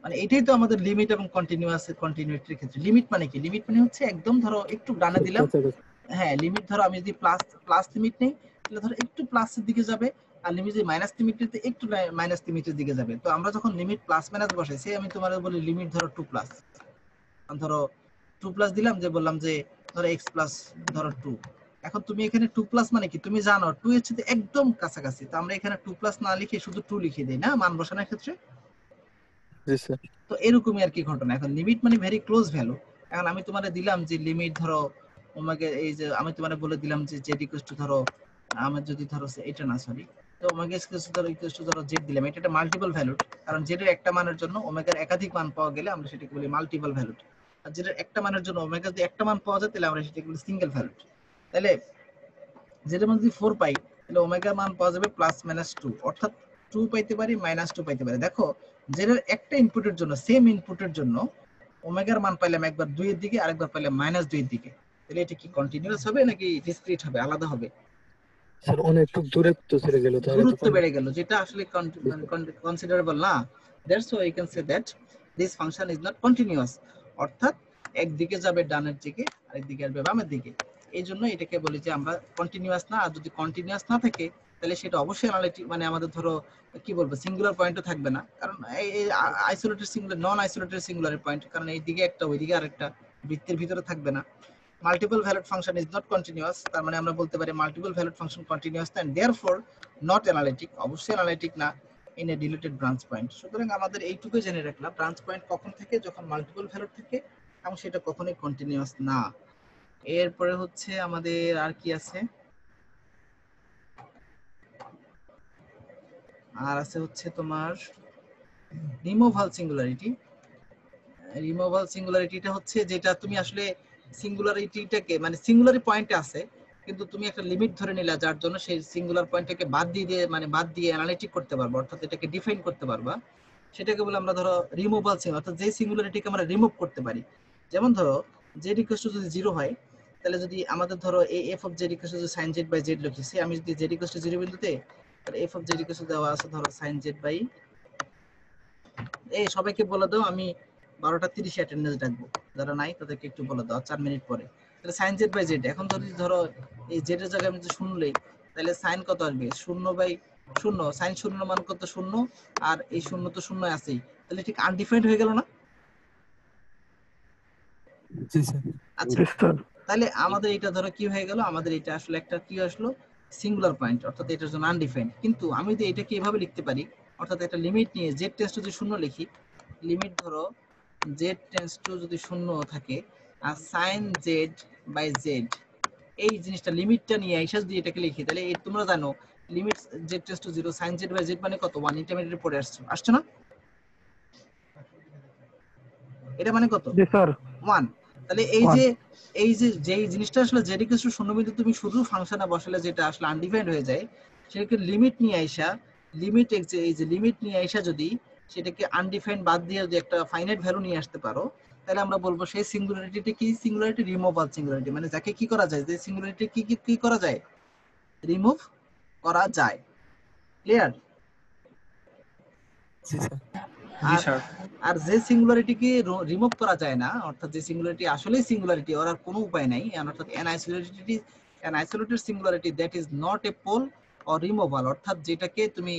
মানে এটাই তো আমাদের লিমিট এবং কন্টিনিউইটির ক্ষেত্রে। লিমিট মানে কি? লিমিট মানে হচ্ছে একদম ধরো একটু ডানে দিলাম, কাছাকাছি। হ্যাঁ লিমিট ধরো আমি যদি প্লাস লিমিট নেই, তাহলে ধরো একটু প্লাসের দিকে যাবে, আর লিমিট যদি মাইনাস লিমিট নিতে একটু মাইনাস লিমিটের দিকে যাবে। তো আমরা যখন লিমিট প্লাস মাইনাস বসাইছি, আমি তোমাদের বলি লিমিট ধরো 2 প্লাস, ধরো 2 প্লাস দিলাম, যে বললাম যে ধরো x প্লাস ধরো 2। এখন তুমি এখানে 2 প্লাস মানে কি? তুমি জানো 2 এর সাথে একদম কাছাকাছি, তো আমরা এখানে 2 প্লাস না লিখে শুধু 2 লিখে দেই না মান বসানোর ক্ষেত্রে। জি স্যার। তো এরকমই আর কি ঘটনা। এখন লিমিট মানে ভেরি ক্লোজ ভ্যালু। এখন আমি তোমারে দিলাম যে লিমিট ধরো ওমেগা, এই যে আমি তোমারে বলে দিলাম যে z ইকুয়ালস টু ধরো আমার যদি ধরো এটা না সরি, তো ওমেগা ইকুয়ালস টু ধরো z দিলাম, এটা একটা মাল্টিপল ভ্যালুড, কারণ z এর একটা মানের জন্য ওমেগার একাধিক মান পাওয়া গেলে আমরা সেটাকে বলি মাল্টিপল ভ্যালুড। আর z এর একটা মানের জন্য ওমেগা যদি একটা মান পাওয়া যায় তাহলে আমরা সেটাকে বলি সিঙ্গেল ভ্যালুড। তাহলে z এর মান যদি 4 পাই, তাহলে ওমেগার মান পাওয়া যাবে +-2, অর্থাৎ 2 পাইতে পারি -2 পাইতে পারি। দেখো z এর একটা ইনপুটের জন্য, সেম ইনপুটের জন্য ওমেগার মান পাইলাম একবার 2 এর দিকে আর একবার পাইলাম -2 এর দিকে, তাহলে এটা কি কন্টিনিউয়াস হবে নাকি ডিসক্রিট হবে, আলাদা হবে? স্যার অনেক দূরত্ব ছেড়ে গেল, তাহলে তো দূরত্ব বেড়ে গেল, যেটা আসলে কনসিডারেবল না। That's why you can say that this function is not continuous, অর্থাৎ একদিকে যাবে ডানের দিকে আর একদিকে আসবে বামের দিকে। এই জন্য এটাকে বলি যে আমরা কন্টিনিউয়াস না। আর যদি কন্টিনিউয়াস না থাকে, তাহলে সেটা অবশ্যই অ্যানালিটিক, মানে আমাদের ধরো কি বলবো সিঙ্গুলার পয়েন্টও থাকবে না, কারণ এই isolated singular, non isolated singular point, কারণ এইদিকে একটা ওইদিকে আরেকটা, বৃত্তের ভিতরে থাকবে না। Multiple valued function is not continuous, তার মানে আমরা বলতে পারি multiple valued function continuous and therefore not analytic, অবশ্যই অ্যানালিটিক না in a deleted branch point. সুতরাং আমাদের এইটুকুই জেনে রাখলাম ব্রাঞ্চ পয়েন্ট কখন থেকে, যখন মাল্টিপল ভ্যালুড থাকে এবং সেটা কখনোই কন্টিনিউয়াস না। এরপরে হচ্ছে আমাদের আর কি আছে, আর আছে হচ্ছে তোমার রিমুভাল সিঙ্গুলারিটি। রিমুভাল সিঙ্গুলারিটিটা হচ্ছে যেটা তুমি আসলে সিঙ্গুলারিটিটাকে মানে সিঙ্গুলারি পয়েন্টে আছে, কিন্তু তুমি একটা লিমিট ধরে নিলা যার জন্য সেই সিঙ্গুলার পয়েন্টটাকে বাদ দিয়ে মানে বাদ দিয়ে অ্যানালিটিক করতে পারবা, অর্থাৎ এটাকে ডিফাইন করতে পারবা, সেটাকে বলে আমরা ধরো রিমুভাল সিঙ্গুলার, অর্থাৎ যে সিঙ্গুলারিটিকে আমরা রিমুভ করতে পারি। যেমন ধরো z ইকুয়াল টু যদি 0 হয়, তাহলে যদি আমাদের ধরো এই f of z equal to sin z by z লিখেছি, আমি যদি z ইকুয়াল টু 0 বিন্দুতে, তাহলে f of z equal two দেওয়া আছে ধরো sin z বাই, এই সবাইকে বলে দাও আমি 12:30 অ্যাটেন্ডেন্স ডাকবো, যারা নাই তাদেরকে একটু বলে দাও 4 মিনিট পরে। তাহলে sin z বাই z, এখন যদি ধরো এই z এর জায়গায় আমি যদি 0 লই, তাহলে sin কত আসবে 0/0, sin 0 মান কত 0, আর এই 0 তো 0 আছেই, তাহলে ঠিক আনডিফাইন্ড হয়ে গেল না? জি স্যার। আচ্ছা তাহলে আমাদের এটা ধরো কি হয়ে গেল, আমাদের এটা আসলে একটা কি আসলো সিঙ্গুলার পয়েন্ট, অর্থাৎ এটার জন্য আনডিফাইন্ড। কিন্তু আমি যদি এটাকে এভাবে লিখতে পারি, অর্থাৎ একটা লিমিট নিয়ে z টেন্ডস টু যদি 0 লিখি, লিমিট ধরো z টেন্ডস টু যদি 0 থাকে আর sin z বাই z, এই জিনিসটা লিমিটটা নিয়ে আইসা যদি এটাকে লিখি, তাহলে এই তোমরা জানো limit z tends to 0 sin z by z মানে কত 1, ইন্টারমিডিয়েট পড়ে আসছো না? এটা মানে কত? জি স্যার 1। তাহলে এই যে যেই জিনিসটা আসলে z = 0 বিন্দু তুমি শুধু ফাংশনে বসালে যেটা আসলে আনডিফাইন্ড হয়ে যায়, সেটাকে লিমিট নিয়ে আইসা এই যে লিমিট নিয়ে আইসা যদি সেটাকে আনডিফাইন্ড বাদ দিয়ে যদি একটা ফাইনাইট ভ্যালু নিয়ে আসতে পারো, তাহলে আমরা বলবো সেই সিঙ্গুলারিটিটা কি? সিঙ্গুলারিটি রিমুভাল সিঙ্গুলারিটি, মানে যাকে কি করা যায়, যে সিঙ্গুলারিটি কি করা যায়, রিমুভ করা যায়। ক্লিয়ার? আর যে সিঙ্গুলারিটিকে রিমুভ করা যায় না, অর্থাৎ যে সিঙ্গুলারিটি আসলেই সিঙ্গুলারিটি, ওর আর কোনো উপায় নাই, অর্থাৎ an isolated singularity that is not a pole or removal, অর্থাৎ যেটাকে তুমি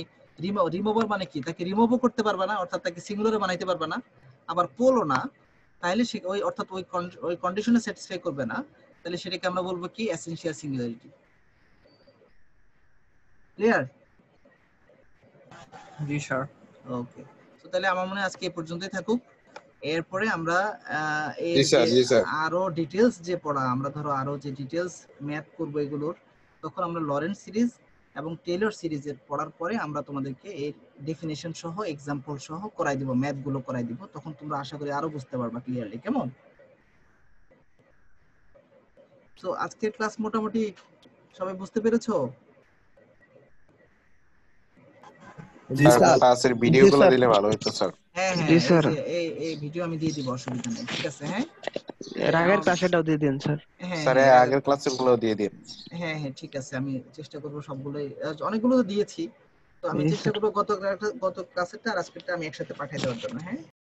রিমুভাল মানে কি, তাকে রিমুভও করতে পারবে না, অর্থাৎ তাকে সিঙ্গুলারে বানাইতে পারবে না, আবার পোলও না, তাহলে সে অর্থাৎ ওই কন্ডিশনে স্যাটিসফাই করবে না, তাহলে সেটাকে আমরা বলবো কি? Essential singularity. ক্লিয়ার? জি স্যার। ওকে, তো তাহলে আমার মনে হয় আজকে এই পর্যন্তই থাকুক। এরপরে আমরা আরো ডিটেইলস যে পড়া, আমরা ধরো আরো যে ডিটেইলস ম্যাথ করব এগুলোর, তখন আমরা লরেন্ট সিরিজ এবং টেইলর সিরিজের পড়ার পরে আমরা তোমাদেরকে এর ডেফিনিশন সহ এক্সাম্পল সহ করাই দিব, ম্যাথ গুলো করাই দিব, তখন তোমরা আশা করি আরো বুঝতে পারবা ক্লিয়ারলি। কেমন? তো আজকের ক্লাস মোটামুটি সবাই বুঝতে পেরেছো? ক্লাসের ভিডিওগুলো দিলে ভালো হতো স্যার। হ্যাঁ জি স্যার। এই ভিডিও আমি দিয়ে দিব, অসুবিধা নেই, ঠিক আছে? হ্যাঁ, এর আগের ক্লাসেটাও দিয়ে দিন স্যার। স্যার আগের ক্লাসের গুলো দিয়ে দিন। হ্যাঁ, ঠিক আছে, আমি চেষ্টা করব সবগুলোই, অনেকগুলো তো দিয়েছি, তো আমি চেষ্টা করব গত ক্লাসেরটা আর আজকেরটা আমি একসাথে পাঠিয়ে দেওয়ার জন্য। হ্যাঁ।